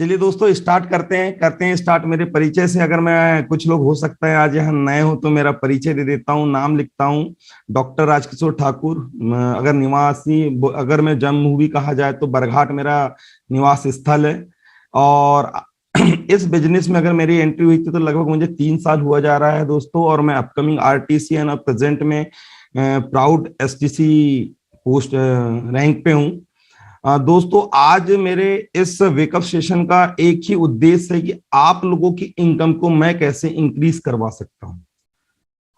चलिए दोस्तों स्टार्ट करते हैं स्टार्ट मेरे परिचय से। अगर मैं कुछ लोग हो सकता है आज यहाँ नए हो तो मेरा परिचय दे देता हूँ। नाम लिखता हूँ डॉक्टर राजकिशोर ठाकुर। अगर निवासी अगर मैं जन्मभूमि कहा जाए तो बरघाट मेरा निवास स्थल है। और इस बिजनेस में अगर मेरी एंट्री हुई थी तो लगभग मुझे 3 साल हुआ जा रहा है दोस्तों। और मैं अपकमिंग आरटीसी और प्रेजेंट में प्राउड एसटीसी पोस्ट रैंक पे हूँ। दोस्तों आज मेरे इस वेकअप सेशन का एक ही उद्देश्य है कि आप लोगों की इनकम को मैं कैसे इंक्रीज करवा सकता हूं।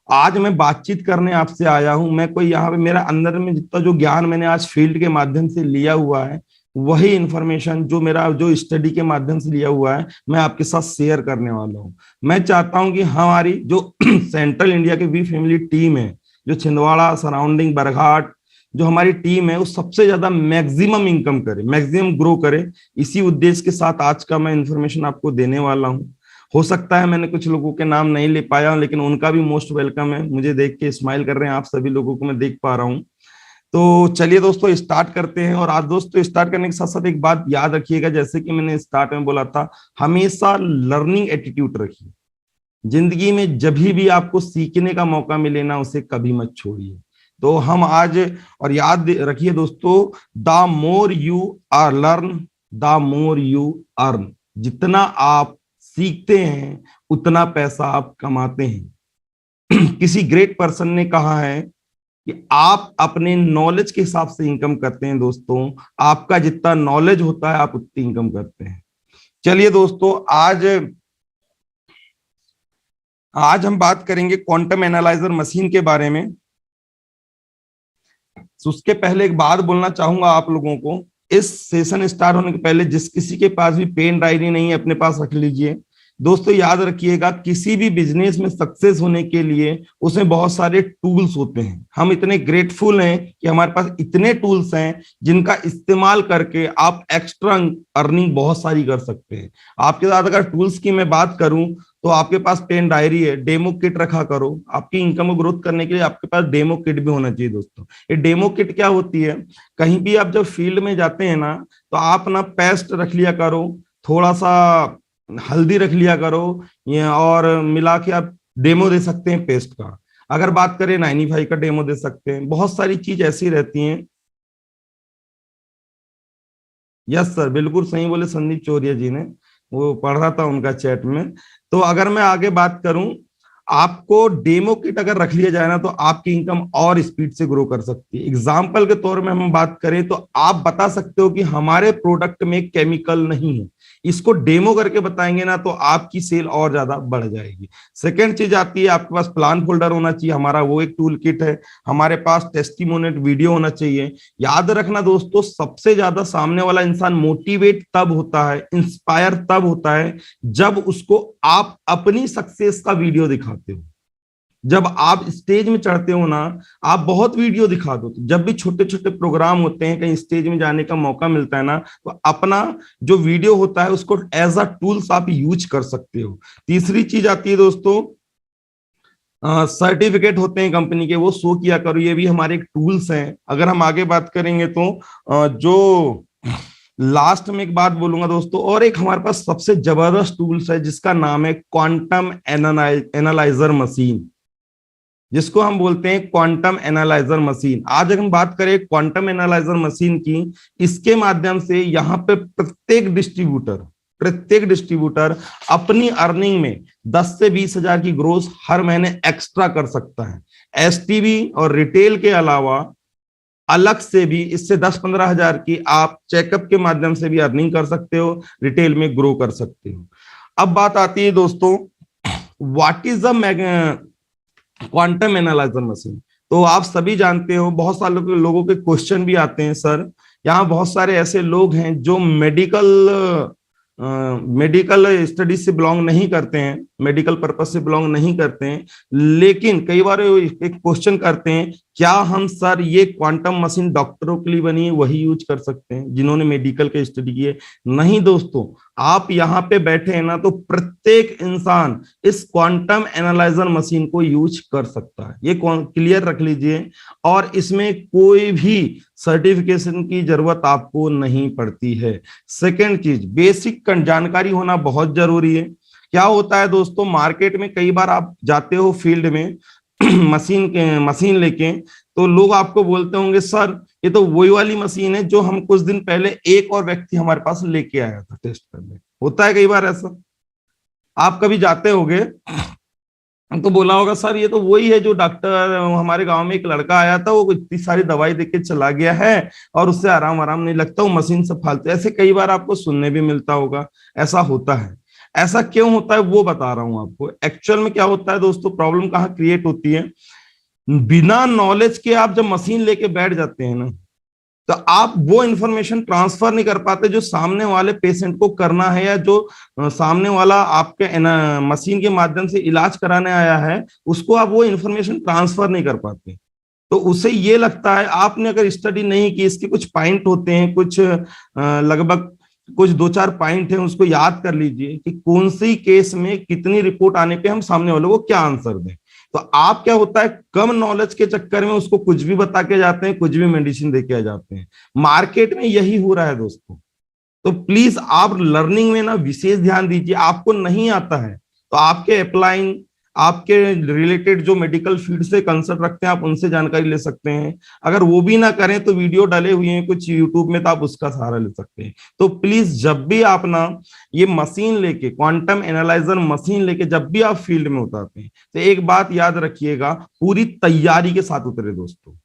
आज मैं बातचीत करने आपसे आया हूं। मैं कोई यहाँ पे मेरा अंदर में जितना जो ज्ञान मैंने आज फील्ड के माध्यम से लिया हुआ है वही इंफॉर्मेशन जो मेरा जो स्टडी के माध्यम से लिया हुआ है मैं आपके साथ शेयर करने वाला हूं। मैं चाहता हूं कि हमारी जो सेंट्रल इंडिया की वी फैमिली टीम है, जो छिंदवाड़ा सराउंडिंग बरघाट जो हमारी टीम है, वो सबसे ज्यादा मैक्सिमम इनकम करे, मैक्सिमम ग्रो करे। इसी उद्देश्य के साथ आज का मैं इंफॉर्मेशन आपको देने वाला हूं। हो सकता है मैंने कुछ लोगों के नाम नहीं ले पाया हूं, लेकिन उनका भी मोस्ट वेलकम है। मुझे देख के स्माइल कर रहे हैं आप सभी लोगों को मैं देख पा रहा हूं। तो चलिए दोस्तों स्टार्ट करते हैं। और आज दोस्तों स्टार्ट करने के साथ साथ एक बात याद रखिएगा, जैसे कि मैंने स्टार्ट में बोला था, हमेशा लर्निंग एटीट्यूड रखिए। जिंदगी में जब भी आपको सीखने का मौका मिले ना, उसे कभी मत छोड़िए। तो हम आज और याद रखिए दोस्तों, the more you are learn the more you earn. जितना आप सीखते हैं उतना पैसा आप कमाते हैं। किसी ग्रेट पर्सन ने कहा है कि आप अपने नॉलेज के हिसाब से इनकम करते हैं दोस्तों। आपका जितना नॉलेज होता है आप उतनी इनकम करते हैं। चलिए दोस्तों आज हम बात करेंगे क्वांटम एनालाइजर मशीन के बारे में। उसके पहले एक बात बोलना चाहूंगा आप लोगों को, इस सेशन स्टार्ट होने के पहले जिस किसी के पास भी पेन डायरी नहीं है अपने पास रख लीजिए। दोस्तों याद रखिएगा, किसी भी बिजनेस में सक्सेस होने के लिए उसमें बहुत सारे टूल्स होते हैं। हम इतने ग्रेटफुल हैं कि हमारे पास इतने टूल्स हैं जिनका इस्तेमाल करके आप एक्स्ट्रा अर्निंग बहुत सारी कर सकते हैं। आपके साथ अगर टूल्स की मैं बात करूं तो आपके पास पेन डायरी है, डेमो किट रखा करो। आपकी इनकम को ग्रोथ करने के लिए आपके पास डेमो किट भी होना चाहिए दोस्तों। ये डेमो किट क्या होती है, कहीं भी आप जब फील्ड में जाते हैं ना तो आप ना पेस्ट रख लिया करो, थोड़ा सा हल्दी रख लिया करो, ये और मिला के आप डेमो दे सकते हैं पेस्ट का। अगर बात करें 95 का डेमो दे सकते हैं। बहुत सारी चीज ऐसी रहती हैं। यस सर, बिल्कुल सही बोले संदीप चौरिया जी ने, वो पढ़ रहा था उनका चैट में। तो अगर मैं आगे बात करूं, आपको डेमो किट अगर रख लिया जाए ना तो आपकी इनकम और स्पीड से ग्रो कर सकती है। एग्जाम्पल के तौर में हम बात करें तो आप बता सकते हो कि हमारे प्रोडक्ट में केमिकल नहीं है, इसको डेमो करके बताएंगे ना तो आपकी सेल और ज्यादा बढ़ जाएगी। सेकेंड चीज आती है, आपके पास प्लान फोल्डर होना चाहिए, हमारा वो एक टूल किट है। हमारे पास टेस्टिमोनियल वीडियो होना चाहिए। याद रखना दोस्तों, सबसे ज्यादा सामने वाला इंसान मोटिवेट तब होता है, इंस्पायर तब होता है जब उसको आप अपनी सक्सेस का वीडियो दिखाते हो। जब आप स्टेज में चढ़ते हो ना, आप बहुत वीडियो दिखा दो। जब भी छोटे छोटे प्रोग्राम होते हैं, कहीं स्टेज में जाने का मौका मिलता है ना, तो अपना जो वीडियो होता है उसको एज अ टूल्स आप यूज कर सकते हो। तीसरी चीज आती है दोस्तों, सर्टिफिकेट होते हैं कंपनी के, वो शो किया करो। ये भी हमारे एक टूल्स हैं। अगर हम आगे बात करेंगे तो जो लास्ट में एक बात बोलूंगा दोस्तों, और एक हमारे पास सबसे जबरदस्त टूल्स है जिसका नाम है क्वांटम एनालाइजर मशीन, जिसको हम बोलते हैं क्वांटम एनालाइजर मशीन। आज अगर हम बात करें क्वांटम एनालाइजर मशीन की, इसके माध्यम से यहाँ पे प्रत्येक डिस्ट्रीब्यूटर अपनी अर्निंग में 10 से 20 हजार की ग्रोथ हर महीने एक्स्ट्रा कर सकता है। एसटीवी और रिटेल के अलावा अलग से भी इससे 10-15 हजार की आप चेकअप के माध्यम से भी अर्निंग कर सकते हो, रिटेल में ग्रो कर सकते हो। अब बात आती है दोस्तों, what is the quantum analyser machine. तो आप सभी जानते हो, बहुत सारे लोगों के क्वेश्चन भी आते हैं, सर यहाँ बहुत सारे ऐसे लोग हैं जो मेडिकल स्टडीज से बिलोंग नहीं करते हैं, मेडिकल पर्पज से बिलोंग नहीं करते हैं, लेकिन कई बार एक क्वेश्चन करते हैं क्या हम सर ये क्वांटम मशीन डॉक्टरों के लिए बनी है वही यूज कर सकते हैं जिन्होंने मेडिकल के स्टडी की है? नहीं दोस्तों, आप यहाँ पे बैठे हैं ना, तो प्रत्येक इंसान इस क्वांटम एनालाइजर मशीन को यूज कर सकता है, ये क्लियर रख लीजिए। और इसमें कोई भी सर्टिफिकेशन की जरूरत आपको नहीं पड़ती है। सेकेंड चीज, बेसिक जानकारी होना बहुत जरूरी है। क्या होता है दोस्तों, मार्केट में कई बार आप जाते हो फील्ड में मशीन लेके, तो लोग आपको बोलते होंगे सर ये तो वही वाली मशीन है जो हम कुछ दिन पहले एक और व्यक्ति हमारे पास लेके आया था टेस्ट करने। होता है कई बार ऐसा, आप कभी जाते होगे तो बोला होगा सर ये तो वही है जो डॉक्टर, हमारे गांव में एक लड़का आया था, वो इतनी सारी दवाई देके चला गया है और उससे आराम आराम नहीं लगता, वो मशीन से फालतू। ऐसे कई बार आपको सुनने भी मिलता होगा। ऐसा होता है। ऐसा क्यों होता है वो बता रहा हूं आपको। एक्चुअल में क्या होता है दोस्तों, प्रॉब्लम कहाँ क्रिएट होती है, बिना नॉलेज के आप जब मशीन लेके बैठ जाते हैं ना, तो आप वो इंफॉर्मेशन ट्रांसफर नहीं कर पाते जो सामने वाले पेशेंट को करना है, या जो सामने वाला आपके मशीन के माध्यम से इलाज कराने आया है उसको आप वो इंफॉर्मेशन ट्रांसफर नहीं कर पाते। तो उसे ये लगता है, आपने अगर स्टडी नहीं की, इसके कुछ पॉइंट होते हैं, कुछ लगभग कुछ 2-4 पॉइंट है, उसको याद कर लीजिए कि कौन सी केस में कितनी रिपोर्ट आने पे हम सामने वाले को क्या आंसर दें। तो आप क्या होता है, कम नॉलेज के चक्कर में उसको कुछ भी बता के जाते हैं, कुछ भी मेडिसिन दे के आ जाते हैं। मार्केट में यही हो रहा है दोस्तों। तो प्लीज आप लर्निंग में ना विशेष ध्यान दीजिए। आपको नहीं आता है तो आपके अप्लाइंग, आपके रिलेटेड जो मेडिकल फील्ड से कंसर्ट रखते हैं, आप उनसे जानकारी ले सकते हैं। अगर वो भी ना करें तो वीडियो डाले हुए हैं कुछ यूट्यूब में, तो आप उसका सहारा ले सकते हैं। तो प्लीज जब भी आप ना ये मशीन लेके, क्वांटम एनालाइजर मशीन लेके जब भी आप फील्ड में उतरते हैं, तो एक बात याद रखिएगा, पूरी तैयारी के साथ उतरे दोस्तों।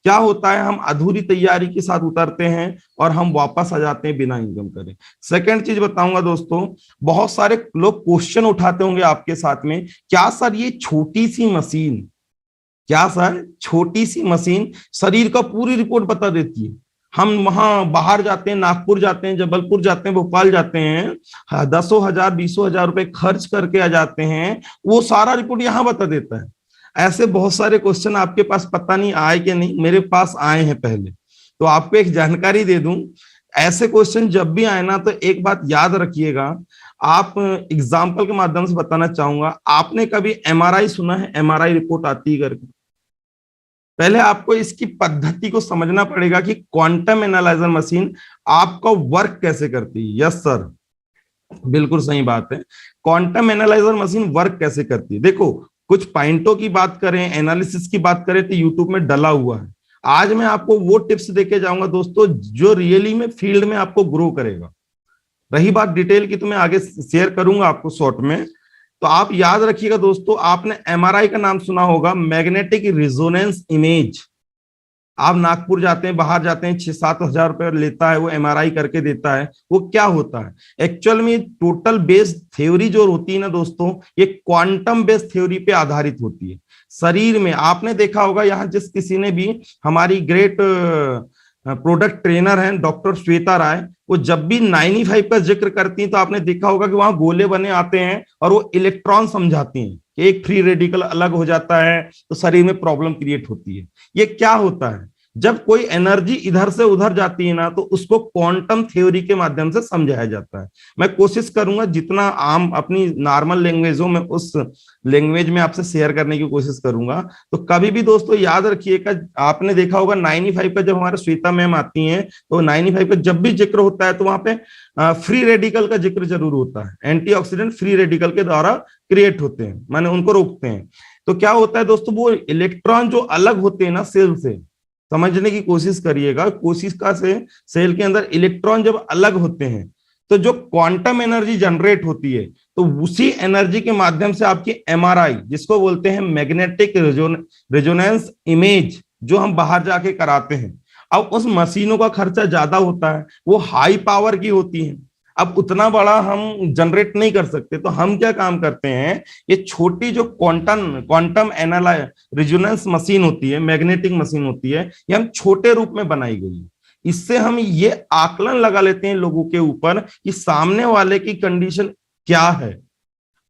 क्या होता है, हम अधूरी तैयारी के साथ उतरते हैं और हम वापस आ जाते हैं बिना इनकम करे। सेकंड चीज बताऊंगा दोस्तों, बहुत सारे लोग क्वेश्चन उठाते होंगे आपके साथ में, क्या सर ये छोटी सी मशीन, क्या सर छोटी सी मशीन शरीर का पूरी रिपोर्ट बता देती है? हम वहां बाहर जाते हैं, नागपुर जाते हैं, जबलपुर जाते हैं, भोपाल जाते हैं, 10,000 20,000 रुपए खर्च करके आ जाते हैं, वो सारा रिपोर्ट यहाँ बता देता है। ऐसे बहुत सारे क्वेश्चन आपके पास पता नहीं आए कि नहीं, मेरे पास आए हैं पहले। तो आपको एक जानकारी दे दूं, ऐसे क्वेश्चन जब भी आए ना, तो एक बात याद रखिएगा। आप एग्जाम्पल के माध्यम से बताना चाहूंगा, आपने कभी एमआरआई सुना है? एमआरआई रिपोर्ट आती है करके। पहले आपको इसकी पद्धति को समझना पड़ेगा कि क्वांटम एनालाइजर मशीन आपका वर्क कैसे करती है। यस सर, बिल्कुल सही बात है। क्वांटम एनालाइजर मशीन वर्क कैसे करती है, देखो कुछ पॉइंटों की बात करें, एनालिसिस की बात करें, तो यूट्यूब में डला हुआ है। आज मैं आपको वो टिप्स देके जाऊंगा दोस्तों जो रियली में फील्ड में आपको ग्रो करेगा। रही बात डिटेल की, तो मैं आगे शेयर करूंगा आपको शॉर्ट में। तो आप याद रखिएगा दोस्तों, आपने एमआरआई का नाम सुना होगा, मैग्नेटिक रिजोनेंस इमेज। आप नागपुर जाते हैं, बाहर जाते हैं, 6-7 हजार रुपए लेता है, वो एमआरआई करके देता है। वो क्या होता है एक्चुअल में, टोटल बेस्ड थ्योरी जो होती है ना दोस्तों, ये क्वांटम बेस्ड थ्योरी पे आधारित होती है। शरीर में आपने देखा होगा, यहाँ जिस किसी ने भी, हमारी ग्रेट प्रोडक्ट ट्रेनर हैं डॉक्टर श्वेता राय, वो जब भी 95 का जिक्र करती हैं, तो आपने देखा होगा कि वहां गोले बने आते हैं और वो इलेक्ट्रॉन समझाती हैं कि एक फ्री रेडिकल अलग हो जाता है तो शरीर में प्रॉब्लम क्रिएट होती है। ये क्या होता है, जब कोई एनर्जी इधर से उधर जाती है ना, तो उसको क्वांटम थ्योरी के माध्यम से समझाया जाता है। मैं कोशिश करूंगा जितना आम अपनी नॉर्मल लैंग्वेजों में, उस लैंग्वेज में आपसे शेयर करने की कोशिश करूंगा। तो कभी भी दोस्तों याद रखिएगा, आपने देखा होगा 95 का जब हमारे श्वेता मैम आती हैं, तो 95 का जब भी जिक्र होता है तो वहां पे फ्री रेडिकल का जिक्र जरूर होता है। एंटीऑक्सीडेंट फ्री रेडिकल के द्वारा क्रिएट होते हैं, माने उनको रोकते हैं। तो क्या होता है दोस्तों, वो इलेक्ट्रॉन जो अलग होते हैं ना सेल से, समझने की कोशिश करिएगा, कोशिका से सेल के अंदर इलेक्ट्रॉन जब अलग होते हैं, तो जो क्वांटम एनर्जी जनरेट होती है, तो उसी एनर्जी के माध्यम से आपकी एमआरआई, जिसको बोलते हैं मैग्नेटिक रेजोनेंस इमेज, जो हम बाहर जाके कराते हैं। अब उस मशीनों का खर्चा ज्यादा होता है, वो हाई पावर की होती है, अब उतना बड़ा हम जनरेट नहीं कर सकते। तो हम क्या काम करते हैं, ये छोटी जो क्वांटम रेजोनेंस मशीन होती है, मैग्नेटिक मशीन होती है, ये हम छोटे रूप में बनाई गई है। इससे हम ये आकलन लगा लेते हैं लोगों के ऊपर कि सामने वाले की कंडीशन क्या है।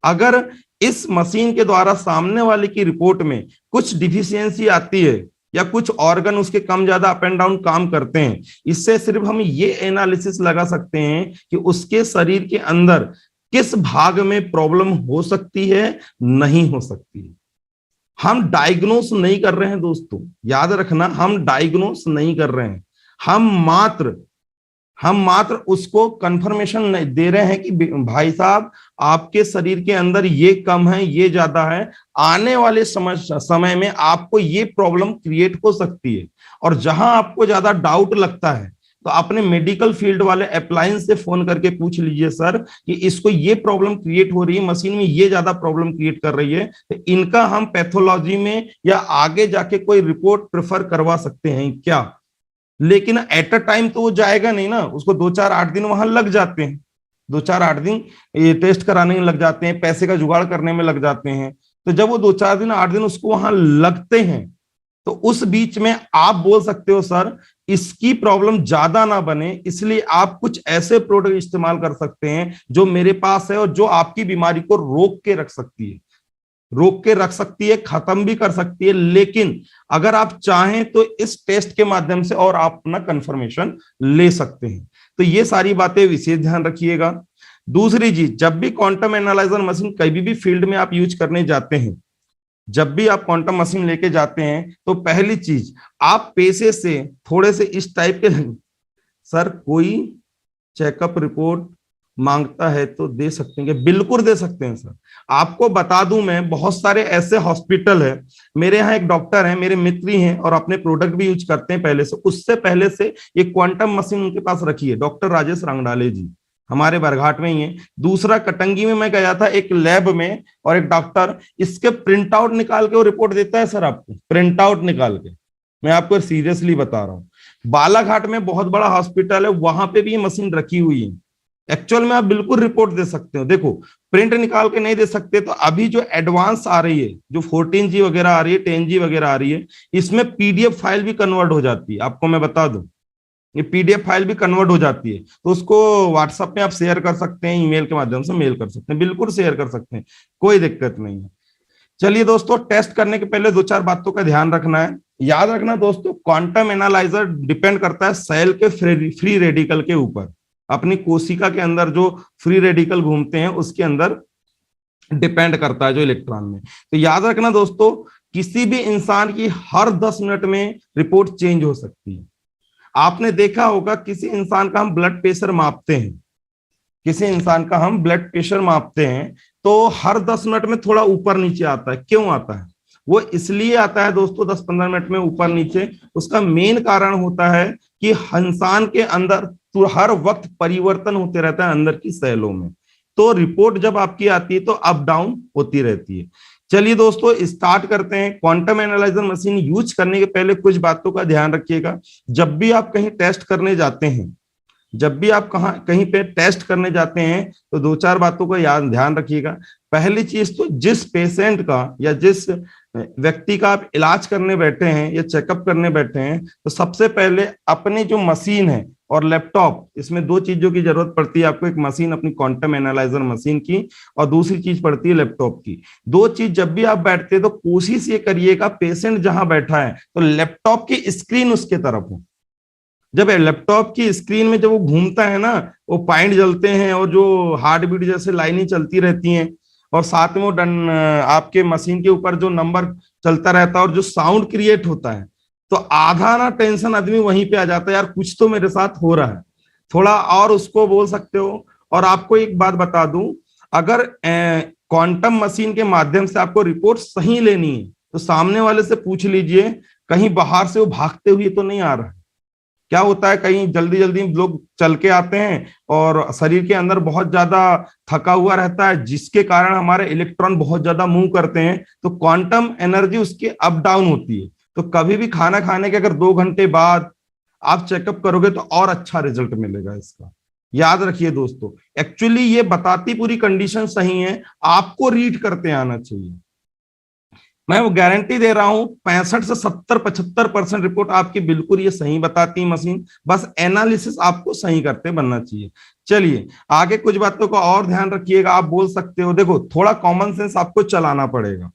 अगर इस मशीन के द्वारा सामने वाले की रिपोर्ट में कुछ डिफिशियंसी आती है, या कुछ ऑर्गन उसके कम ज्यादा अप एंड डाउन काम करते हैं। इससे सिर्फ हम ये एनालिसिस लगा सकते हैं कि उसके शरीर के अंदर किस भाग में प्रॉब्लम हो सकती है, नहीं हो सकती है। हम डायग्नोस नहीं कर रहे हैं दोस्तों, याद रखना, हम डायग्नोस नहीं कर रहे हैं, हम मात्र उसको कंफर्मेशन दे रहे हैं कि भाई साहब आपके शरीर के अंदर ये कम है, ये ज्यादा है, आने वाले समय में आपको ये प्रॉब्लम क्रिएट हो सकती है। और जहां आपको ज्यादा डाउट लगता है तो अपने मेडिकल फील्ड वाले अप्लायंस से फोन करके पूछ लीजिए, सर कि इसको ये प्रॉब्लम क्रिएट हो रही है, मशीन में ये ज्यादा प्रॉब्लम क्रिएट कर रही है, तो इनका हम पैथोलॉजी में या आगे जाके कोई रिपोर्ट प्रेफर करवा सकते हैं क्या। लेकिन एट अ टाइम तो वो जाएगा नहीं ना, उसको 2-4-8 दिन वहां लग जाते हैं, 2-4-8 दिन ये टेस्ट कराने में लग जाते हैं, पैसे का जुगाड़ करने में लग जाते हैं। तो जब वो 2-4 दिन 8 दिन उसको वहां लगते हैं, तो उस बीच में आप बोल सकते हो सर इसकी प्रॉब्लम ज्यादा ना बने, इसलिए आप कुछ ऐसे प्रोडक्ट इस्तेमाल कर सकते हैं जो मेरे पास है और जो आपकी बीमारी को रोक के रख सकती है, खत्म भी कर सकती है। लेकिन अगर आप चाहें तो इस टेस्ट के माध्यम से और आप अपना कंफर्मेशन ले सकते हैं। तो ये सारी बातें विशेष ध्यान रखिएगा। दूसरी चीज, जब भी क्वांटम एनालाइजर मशीन कभी भी फील्ड में आप यूज करने जाते हैं, जब भी आप क्वांटम मशीन लेके जाते हैं, तो पहली चीज आप पैसे से थोड़े से इस टाइप के, सर कोई चेकअप रिपोर्ट मांगता है तो दे सकते हैं, बिल्कुल दे सकते हैं सर। आपको बता दूं, मैं बहुत सारे ऐसे हॉस्पिटल है, मेरे यहाँ एक डॉक्टर है, मेरे मित्र ही हैं और अपने प्रोडक्ट भी यूज करते हैं पहले से, उससे पहले से ये क्वांटम मशीन उनके पास रखी है, डॉक्टर राजेश रंगडाले जी, हमारे बरघाट में ही है। दूसरा, कटंगी में मैं गया था एक लैब में, और एक डॉक्टर इसके प्रिंट आउट निकाल के वो रिपोर्ट देता है सर, आपको प्रिंट आउट निकाल के, मैं आपको सीरियसली बता रहा हूँ। बालाघाट में बहुत बड़ा हॉस्पिटल है, वहां पे भी ये मशीन रखी हुई है। एक्चुअल में आप बिल्कुल रिपोर्ट दे सकते हो। देखो, प्रिंट निकाल के नहीं दे सकते, तो अभी जो एडवांस आ रही है, जो 14G वगैरह आ रही है, 10G वगैरह आ रही है, इसमें पीडीएफ फाइल भी कन्वर्ट हो जाती है। आपको मैं बता दूं, ये पीडीएफ फाइल भी कन्वर्ट हो जाती है, तो उसको व्हाट्सएप में आप शेयर कर सकते हैं, ईमेल के माध्यम से मेल कर सकते हैं, बिल्कुल शेयर कर सकते हैं, कोई दिक्कत नहीं है। चलिए दोस्तों, टेस्ट करने के पहले 2-4 बातों का ध्यान रखना है। याद रखना दोस्तों, क्वांटम एनालाइजर डिपेंड करता है सेल के फ्री रेडिकल के ऊपर। अपनी कोशिका के अंदर जो फ्री रेडिकल घूमते हैं उसके अंदर डिपेंड करता है, जो इलेक्ट्रॉन में। तो याद रखना दोस्तों, किसी भी इंसान की हर 10 मिनट में रिपोर्ट चेंज हो सकती है। आपने देखा होगा, किसी इंसान का हम ब्लड प्रेशर मापते हैं, किसी इंसान का हम ब्लड प्रेशर मापते हैं, तो हर 10 मिनट में थोड़ा ऊपर नीचे आता है। क्यों आता है? वो इसलिए आता है दोस्तों 10-15 मिनट में ऊपर नीचे, उसका मेन कारण होता है कि इंसान के अंदर तो हर वक्त परिवर्तन होते रहता है अंदर की सेलों में, तो रिपोर्ट जब आपकी आती है तो अप डाउन होती रहती है। चलिए दोस्तों, स्टार्ट करते हैं। क्वांटम एनालाइजर मशीन यूज करने के पहले कुछ बातों का ध्यान रखिएगा। जब भी आप कहीं टेस्ट करने जाते हैं, जब भी आप कहीं पे टेस्ट करने जाते हैं, तो 2-4 बातों का ध्यान रखिएगा। पहली चीज तो, जिस पेशेंट का या जिस व्यक्ति का आप इलाज करने बैठे हैं या चेकअप करने बैठे हैं, तो सबसे पहले अपनी जो मशीन है और लैपटॉप, इसमें 2 चीजों की जरूरत पड़ती है आपको। एक मशीन अपनी क्वांटम एनालाइजर मशीन की, और दूसरी चीज पड़ती है लैपटॉप की। 2 चीज जब भी आप बैठते हैं तो कोशिश ये करिएगा पेशेंट जहां बैठा है तो लैपटॉप की स्क्रीन उसके तरफ हो। जब लैपटॉप की स्क्रीन में जब वो घूमता है ना, वो पॉइंट जलते हैं और जो हार्ट बीट जैसे लाइनें चलती रहती हैं, और साथ में वो आपके मशीन के ऊपर जो नंबर चलता रहता है और जो साउंड क्रिएट होता है, तो आधा ना टेंशन आदमी वहीं पे आ जाता है, यार कुछ तो मेरे साथ हो रहा है, थोड़ा और उसको बोल सकते हो। और आपको एक बात बता दूं, अगर क्वांटम मशीन के माध्यम से आपको रिपोर्ट सही लेनी है, तो सामने वाले से पूछ लीजिए कहीं बाहर से वो भागते हुए तो नहीं आ रहा है। क्या होता है, कहीं जल्दी जल्दी लोग चल के आते हैं और शरीर के अंदर बहुत ज्यादा थका हुआ रहता है, जिसके कारण हमारे इलेक्ट्रॉन बहुत ज्यादा मूव करते हैं, तो क्वांटम एनर्जी उसकी अप डाउन होती है। तो कभी भी खाना खाने के अगर 2 घंटे बाद आप चेकअप करोगे तो और अच्छा रिजल्ट मिलेगा इसका। याद रखिए दोस्तों, एक्चुअली ये बताती पूरी कंडीशन सही है, आपको रीड करते आना चाहिए। मैं वो गारंटी दे रहा हूं, 65 से 70-75% रिपोर्ट आपकी बिल्कुल ये सही बताती है मशीन, बस एनालिसिस आपको सही करते बनना चाहिए। चलिए आगे कुछ बातों का और ध्यान रखिएगा। आप बोल सकते हो, देखो थोड़ा कॉमन सेंस आपको चलाना पड़ेगा।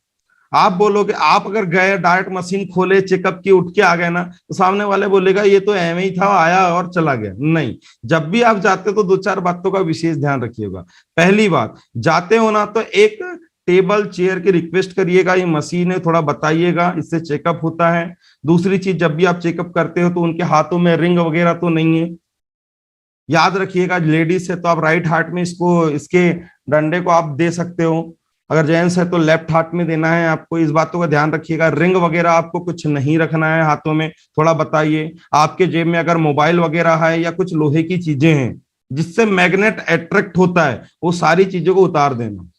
आप बोलोगे, आप अगर गए डायरेक्ट मशीन खोले चेकअप की उठ के आ गए ना, तो सामने वाले बोलेगा ये तो एवं ही था, आया और चला गया। नहीं, जब भी आप जाते हो तो दो चार बातों का विशेष ध्यान रखिएगा। पहली बात, जाते हो ना तो एक टेबल चेयर की रिक्वेस्ट करिएगा, ये मशीन है थोड़ा बताइएगा, इससे चेकअप होता है। दूसरी चीज, जब भी आप चेकअप करते हो तो उनके हाथों में रिंग वगैरह तो नहीं है, याद रखिएगा। लेडीज है तो आप राइट हाथ में इसको, इसके डंडे को आप दे सकते हो, अगर जेंट्स है तो लेफ्ट हाथ में देना है आपको। इस बातों का ध्यान रखिएगा। रिंग वगैरह आपको कुछ नहीं रखना है हाथों में, थोड़ा बताइए। आपके जेब में अगर मोबाइल वगैरह है या कुछ लोहे की चीजें हैं जिससे मैग्नेट अट्रैक्ट होता है, वो सारी चीजों को उतार देना।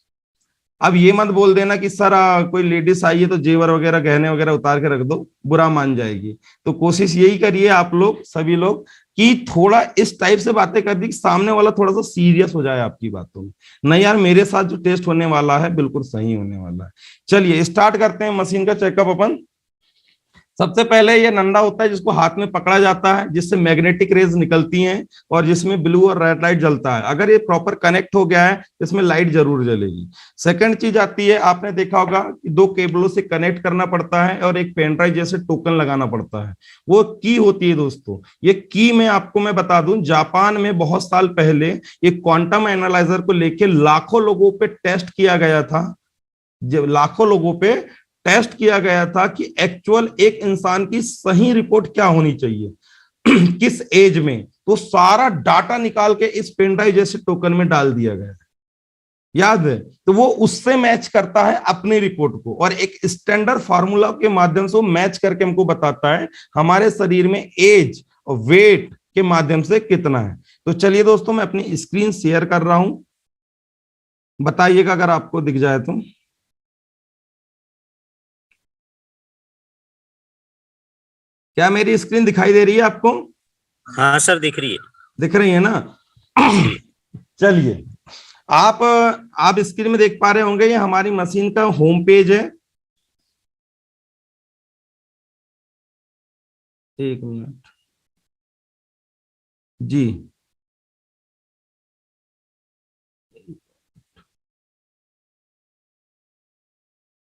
अब ये मत बोल देना कि सर कोई लेडीज आई है तो जेवर वगैरह गहने वगैरह उतार के रख दो, बुरा मान जाएगी। तो कोशिश यही करिए आप लोग, सभी लोग, कि थोड़ा इस टाइप से बातें कर दी कि सामने वाला थोड़ा सा सीरियस हो जाए आपकी बातों में। नहीं यार, मेरे साथ जो टेस्ट होने वाला है बिल्कुल सही होने वाला है। चलिए स्टार्ट करते हैं मशीन का चेकअप अपन। सबसे पहले ये नंदा होता है जिसको हाथ में पकड़ा जाता है, जिससे मैग्नेटिक रेज निकलती हैं और जिसमें ब्लू और रेड लाइट जलता है। अगर ये प्रॉपर कनेक्ट हो गया है तो इसमें लाइट जरूर जलेगी। सेकंड चीज आती है, आपने देखा होगा कि दो केबलों से कनेक्ट करना पड़ता है और एक पेन ड्राइव जैसे टोकन लगाना पड़ता है, वो की होती है दोस्तों। ये की में आपको मैं बता दूं, जापान में बहुत साल पहले एक क्वांटम एनालाइजर को लेकर लाखों लोगों पे टेस्ट किया गया था। जब लाखों लोगों पे टेस्ट किया गया था कि एक्चुअल एक इंसान की सही रिपोर्ट क्या होनी चाहिए किस एज में, तो सारा डाटा निकाल के इस पेन ड्राइव जैसे टोकन में डाल दिया गया है, याद है। तो वो उससे मैच करता है अपनी रिपोर्ट को, और एक स्टैंडर्ड फार्मूला के माध्यम से वो मैच करके हमको बताता है हमारे शरीर में एज और वेट के माध्यम से कितना है। तो चलिए दोस्तों, मैं अपनी स्क्रीन शेयर कर रहा हूं, बताइएगा अगर आपको दिख जाए तो। क्या मेरी स्क्रीन दिखाई दे रही है आपको? हाँ सर, दिख रही है। दिख रही है ना? जी। चलिए, आप स्क्रीन में देख पा रहे होंगे, ये हमारी मशीन का होम पेज है। एक मिनट जी।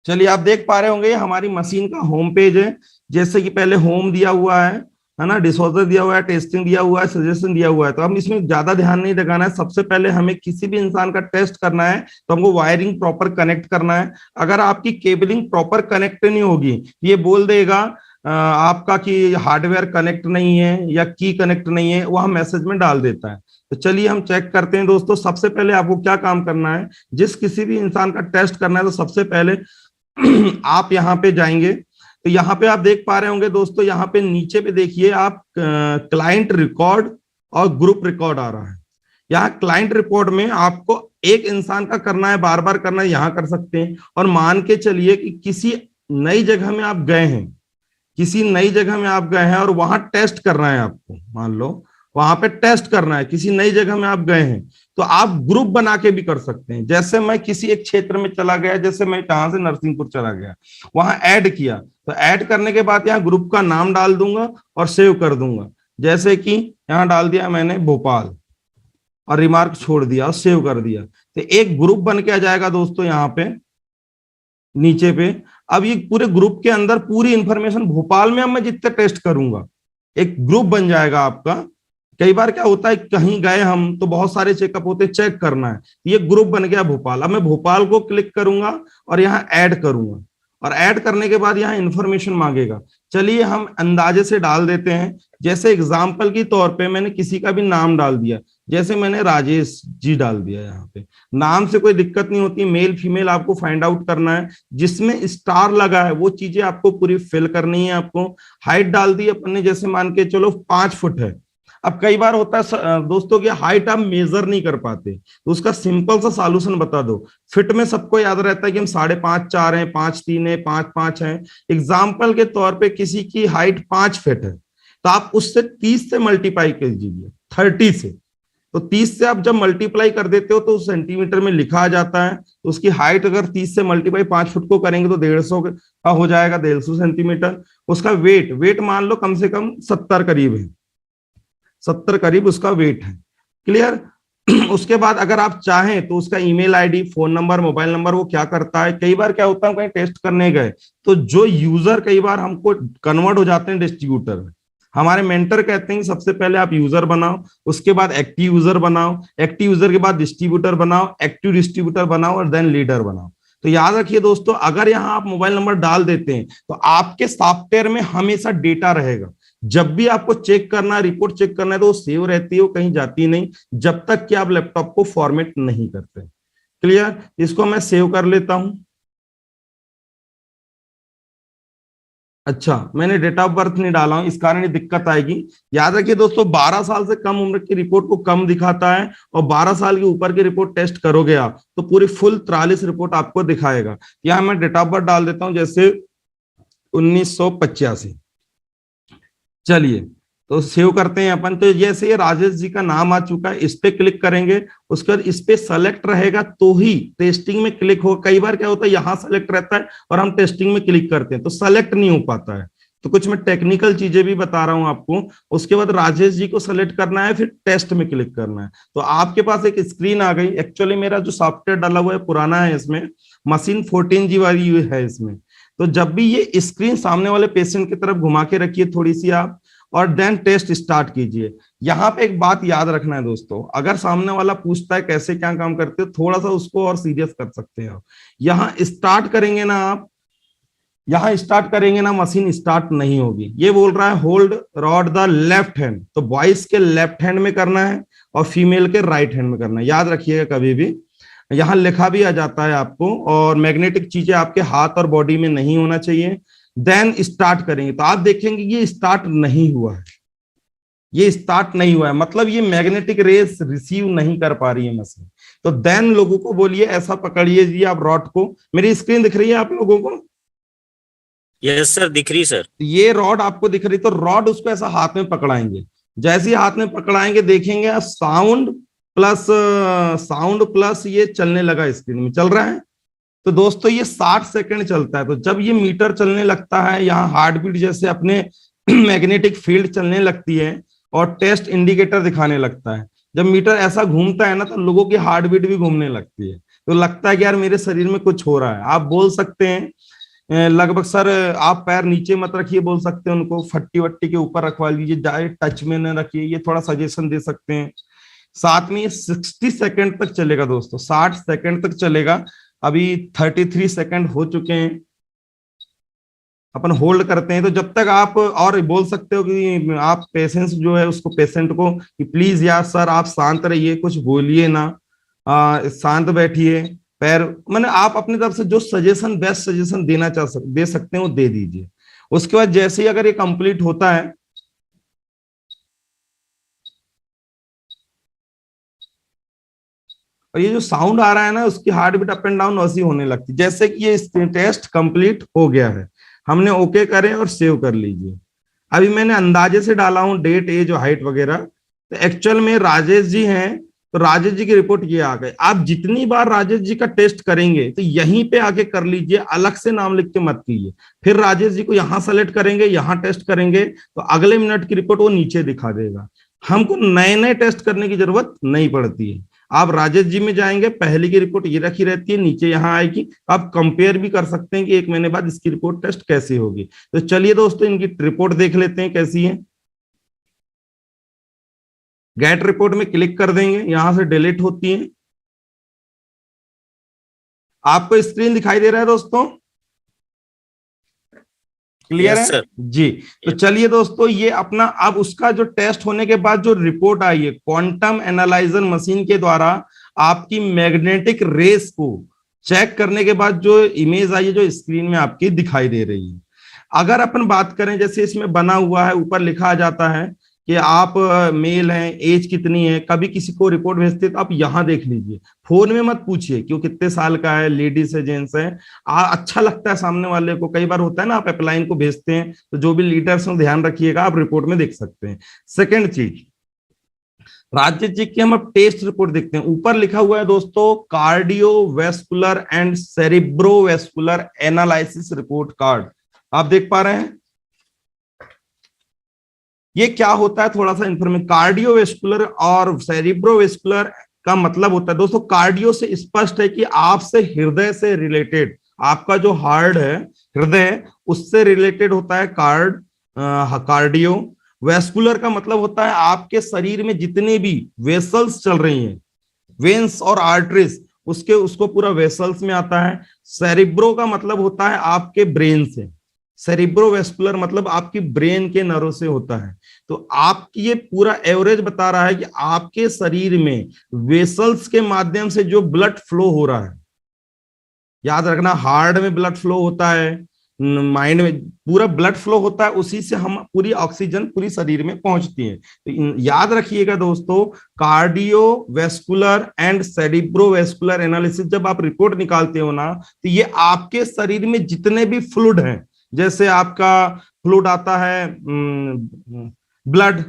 चलिए, आप देख पा रहे होंगे ये हमारी मशीन का होम पेज है। जैसे कि पहले होम दिया हुआ है ना, डिसऑर्डर दिया हुआ है, टेस्टिंग दिया हुआ है, सजेशन दिया हुआ है। तो हम इसमें ज्यादा ध्यान नहीं लगाना है। सबसे पहले हमें किसी भी इंसान का टेस्ट करना है तो हमको वायरिंग प्रॉपर कनेक्ट करना है। अगर आपकी केबलिंग प्रॉपर कनेक्ट नहीं होगी, ये बोल देगा आपका कि हार्डवेयर कनेक्ट नहीं है या की कनेक्ट नहीं है, वो हम मैसेज में डाल देता है। तो चलिए हम चेक करते हैं दोस्तों। सबसे पहले आपको क्या काम करना है, जिस किसी भी इंसान का टेस्ट करना है तो सबसे पहले आप यहाँ पे जाएंगे। तो यहाँ पे आप देख पा रहे होंगे दोस्तों, यहाँ पे नीचे पे देखिए आप, क्लाइंट रिकॉर्ड और ग्रुप रिकॉर्ड आ रहा है। यहाँ क्लाइंट रिपोर्ट में आपको एक इंसान का करना है, बार बार करना है, यहाँ कर सकते हैं। और मान के चलिए कि किसी नई जगह में आप गए हैं, किसी नई जगह में आप गए हैं और वहां टेस्ट करना है आपको, मान लो वहां पे टेस्ट करना है, किसी नई जगह में आप गए हैं, तो आप ग्रुप बना के भी कर सकते हैं। जैसे मैं किसी एक क्षेत्र में चला गया, जैसे मैं कहां से नरसिंहपुर चला गया, वहां ऐड किया, तो ऐड करने के बाद यहाँ ग्रुप का नाम डाल दूंगा और सेव कर दूंगा। जैसे कि यहाँ डाल दिया मैंने भोपाल और रिमार्क छोड़ दिया और सेव कर दिया, तो एक ग्रुप बन के आ जाएगा दोस्तों यहाँ पे नीचे पे। अब ये पूरे ग्रुप के अंदर पूरी इंफॉर्मेशन भोपाल में अब मैं जितने टेस्ट करूंगा, एक ग्रुप बन जाएगा आपका। कई बार क्या होता है, कहीं गए हम तो बहुत सारे चेकअप होते, चेक करना है, ये ग्रुप बन गया भोपाल। अब मैं भोपाल को क्लिक करूंगा और यहाँ ऐड करूंगा, और ऐड करने के बाद यहाँ इंफॉर्मेशन मांगेगा। चलिए हम अंदाजे से डाल देते हैं। जैसे एग्जाम्पल के तौर पे मैंने किसी का भी नाम डाल दिया, जैसे मैंने राजेश जी डाल दिया। यहाँ पे नाम से कोई दिक्कत नहीं होती, मेल फीमेल आपको फाइंड आउट करना है। जिसमें स्टार लगा है वो चीजें आपको पूरी फिल करनी है। आपको हाइट डाल दी अपन ने, जैसे मान के चलो 5 फुट है। अब कई बार होता है दोस्तों की हाइट आप मेजर नहीं कर पाते, तो उसका सिंपल सा सॉल्यूशन बता दो। फिट में सबको याद रहता है कि हम 5.5 4 हैं, 5 3 है, 5 5 हैं। एग्जाम्पल के तौर पे किसी की हाइट 5 फीट है, तो आप उससे 30 से मल्टीप्लाई कर दीजिए, 30 से। तो 30 से आप जब मल्टीप्लाई कर देते हो तो सेंटीमीटर में लिखा आ जाता है। तो उसकी हाइट अगर 30 से मल्टीप्लाई 5 फुट को करेंगे तो 150 का हो जाएगा, 150 सेंटीमीटर। उसका वेट मान लो कम से कम 70 करीब है, 70 करीब उसका वेट है। क्लियर? उसके बाद अगर आप चाहें तो उसका email ID, phone number, mobile number वो क्या करता है। कई बार क्या होता है, कहीं टेस्ट करने गए तो जो यूजर कई बार हमको कन्वर्ट हो जाते हैं डिस्ट्रीब्यूटर में। हमारे मेंटर कहते हैं कि सबसे पहले आप यूजर बनाओ, उसके बाद एक्टिव यूजर बनाओ, एक्टिव यूजर के बाद डिस्ट्रीब्यूटर बनाओ, एक्टिव डिस्ट्रीब्यूटर बनाओ और देन लीडर बनाओ। तो याद रखिए दोस्तों, अगर यहाँ आप मोबाइल नंबर डाल देते हैं तो आपके सॉफ्टवेयर में हमेशा डेटा रहेगा। जब भी आपको चेक करना है, रिपोर्ट चेक करना है, तो वो सेव रहती है, वो कहीं जाती नहीं जब तक कि आप लैपटॉप को फॉर्मेट नहीं करते। क्लियर? इसको मैं सेव कर लेता हूं। अच्छा, मैंने डेट ऑफ बर्थ नहीं डाला हूं, इस कारण ये दिक्कत आएगी। याद रखिए दोस्तों, 12 साल से कम उम्र की रिपोर्ट को कम दिखाता है और 12 साल के ऊपर की रिपोर्ट टेस्ट करोगे आप तो पूरी फुल 43 रिपोर्ट आपको दिखाएगा। यहां मैं डेट ऑफ बर्थ डाल देता हूं, जैसे 1985। चलिए, तो सेव करते हैं अपन। तो जैसे ये राजेश जी का नाम आ चुका है, इस पे क्लिक करेंगे, उसके बाद इस पे सेलेक्ट रहेगा तो ही टेस्टिंग में क्लिक हो। कई बार क्या होता है, यहाँ सेलेक्ट रहता है और हम टेस्टिंग में क्लिक करते हैं तो सेलेक्ट नहीं हो पाता है। तो कुछ मैं टेक्निकल चीजें भी बता रहा हूं आपको। उसके बाद राजेश जी को सेलेक्ट करना है, फिर टेस्ट में क्लिक करना है। तो आपके पास एक स्क्रीन आ गई। एक्चुअली मेरा जो सॉफ्टवेयर डाला हुआ है पुराना है, इसमें मशीन 14G वाली है इसमें। तो जब भी ये स्क्रीन सामने वाले पेशेंट की तरफ घुमा के रखिए थोड़ी सी आप, और देन टेस्ट स्टार्ट कीजिए। यहां पे एक बात याद रखना है दोस्तों, अगर सामने वाला पूछता है कैसे क्या काम करते हो, थोड़ा सा उसको और सीरियस कर सकते हैं आप। यहां स्टार्ट करेंगे ना आप, यहां स्टार्ट करेंगे ना, मशीन स्टार्ट नहीं होगी। ये बोल रहा है hold rod the left hand, तो बॉयज के लेफ्ट हैंड में करना है और फीमेल के राइट हैंड में करना है। याद रखिएगा, कभी भी यहाँ लिखा भी आ जाता है आपको। और मैग्नेटिक चीजें आपके हाथ और बॉडी में नहीं होना चाहिए। देन स्टार्ट करेंगे तो आप देखेंगे ये स्टार्ट नहीं हुआ है, ये स्टार्ट नहीं हुआ है, मतलब ये मैग्नेटिक रेस रिसीव नहीं कर पा रही है मशीन। तो देन लोगों को बोलिए ऐसा पकड़िए जी आप रॉड को। मेरी स्क्रीन दिख रही है आप लोगों को? यस सर, दिख रही सर। ये रॉड आपको दिख रही, तो रॉड उसको ऐसा हाथ में पकड़ाएंगे। जैसे ही हाथ में पकड़ाएंगे देखेंगे आप साउंड प्लस ये चलने लगा, स्क्रीन में चल रहा है। तो दोस्तों ये 60 सेकंड चलता है। तो जब ये मीटर चलने लगता है, यहाँ हार्ट बीट जैसे अपने मैग्नेटिक फील्ड चलने लगती है और टेस्ट इंडिकेटर दिखाने लगता है। जब मीटर ऐसा घूमता है ना, तो लोगों की हार्ट बीट भी घूमने लगती है। तो लगता है कि यार मेरे शरीर में कुछ हो रहा है। आप बोल सकते हैं लगभग सर आप पैर नीचे मत रखिए, बोल सकते हैं उनको, फट्टी वट्टी के ऊपर रखवा लीजिए, डायरेक्ट टच में न रखिए, ये थोड़ा सजेशन दे सकते हैं। साथ में ये 60 सेकंड तक चलेगा दोस्तों, 60 सेकंड तक चलेगा। अभी 33 सेकंड हो चुके हैं, अपन होल्ड करते हैं। तो जब तक आप और बोल सकते हो कि आप पेशेंस जो है उसको, पेशेंट को कि प्लीज यार सर आप शांत रहिए, कुछ बोलिए ना, शांत बैठिए। पैर मैंने आप अपनी तरफ से जो सजेशन, बेस्ट सजेशन देना दे सकते हैं वो दे दीजिए। उसके बाद जैसे ही अगर ये कंप्लीट होता है, और ये जो साउंड आ रहा है ना, उसकी heart beat up and down वैसी होने लगती है। जैसे कि ये टेस्ट कंप्लीट हो गया है, हमने ओके करें और सेव कर लीजिए। अभी मैंने अंदाजे से डाला हूं डेट, एज और हाइट वगैरह। तो एक्चुअल में राजेश जी हैं, तो राजेश जी की रिपोर्ट ये आ गई। आप जितनी बार राजेश जी का टेस्ट करेंगे तो यहीं पे आके कर लीजिए, अलग से नाम लिख के मत कीजिए। फिर राजेश जी को यहां सेलेक्ट करेंगे, यहां टेस्ट करेंगे तो अगले मिनट की रिपोर्ट वो नीचे दिखा देगा। हमको नए नए टेस्ट करने की जरूरत नहीं पड़ती है। आप राजेश जी में जाएंगे, पहले की रिपोर्ट ये रखी रहती है, नीचे यहाँ आएगी। आप कंपेयर भी कर सकते हैं कि 1 महीने बाद इसकी रिपोर्ट टेस्ट कैसी होगी। तो चलिए दोस्तों इनकी रिपोर्ट देख लेते हैं कैसी है। गेट रिपोर्ट में क्लिक कर देंगे, यहां से डिलीट होती है। आपको स्क्रीन दिखाई दे रहा है दोस्तों? क्लियर यस है सर। जी? तो चलिए दोस्तों, ये अपना अब उसका जो टेस्ट होने के बाद जो रिपोर्ट आई है, क्वांटम एनालाइजर मशीन के द्वारा आपकी मैग्नेटिक रेस को चेक करने के बाद जो इमेज आई है, जो स्क्रीन में आपकी दिखाई दे रही है। अगर अपन बात करें, जैसे इसमें बना हुआ है, ऊपर लिखा आ जाता है कि आप मेल हैं, एज कितनी है। कभी किसी को रिपोर्ट भेजते तो आप यहां देख लीजिए, फोन में मत पूछिए कि वो कितने साल का है, लेडीज है, जेंट्स है। अच्छा लगता है सामने वाले को। कई बार होता है ना, आप अपलाइन को भेजते हैं तो जो भी लीडर्स हैं ध्यान रखिएगा, आप रिपोर्ट में देख सकते हैं। सेकेंड चीज, राजेश जी की हम अब टेस्ट रिपोर्ट देखते हैं। ऊपर लिखा हुआ है दोस्तों, cardiovascular and cerebrovascular analysis report card. आप देख पा रहे हैं ये क्या होता है? थोड़ा सा इंफॉर्मेशन। कार्डियोवेस्कुलर और सेरिब्रोवेस्कुलर का मतलब होता है दोस्तों, कार्डियो से स्पष्ट है कि आपसे हृदय से रिलेटेड, आपका जो हार्ट है, हृदय, उससे रिलेटेड होता है कार्डियो। वेस्कुलर का मतलब होता है आपके शरीर में जितने भी वेसल्स चल रही हैं, वेन्स और आर्टरीज, उसके उसको पूरा वेसल्स में आता है। सेरिब्रो का मतलब होता है आपके ब्रेन से, सेरिब्रोवेस्कुलर मतलब आपकी ब्रेन के नरों से होता है। तो आपकी ये पूरा एवरेज बता रहा है कि आपके शरीर में वेसल्स के माध्यम से जो ब्लड फ्लो हो रहा है, याद रखना हार्ट में ब्लड फ्लो होता है, माइंड में पूरा ब्लड फ्लो होता है, उसी से हम पूरी ऑक्सीजन पूरी शरीर में पहुंचती है। तो याद रखिएगा दोस्तों, कार्डियोवेस्कुलर एंड सेरिब्रोवेस्कुलर एनालिसिस जब आप रिपोर्ट निकालते हो ना, तो ये आपके शरीर में जितने भी फ्लूइड हैं, जैसे आपका फ्लूइड आता है ब्लड,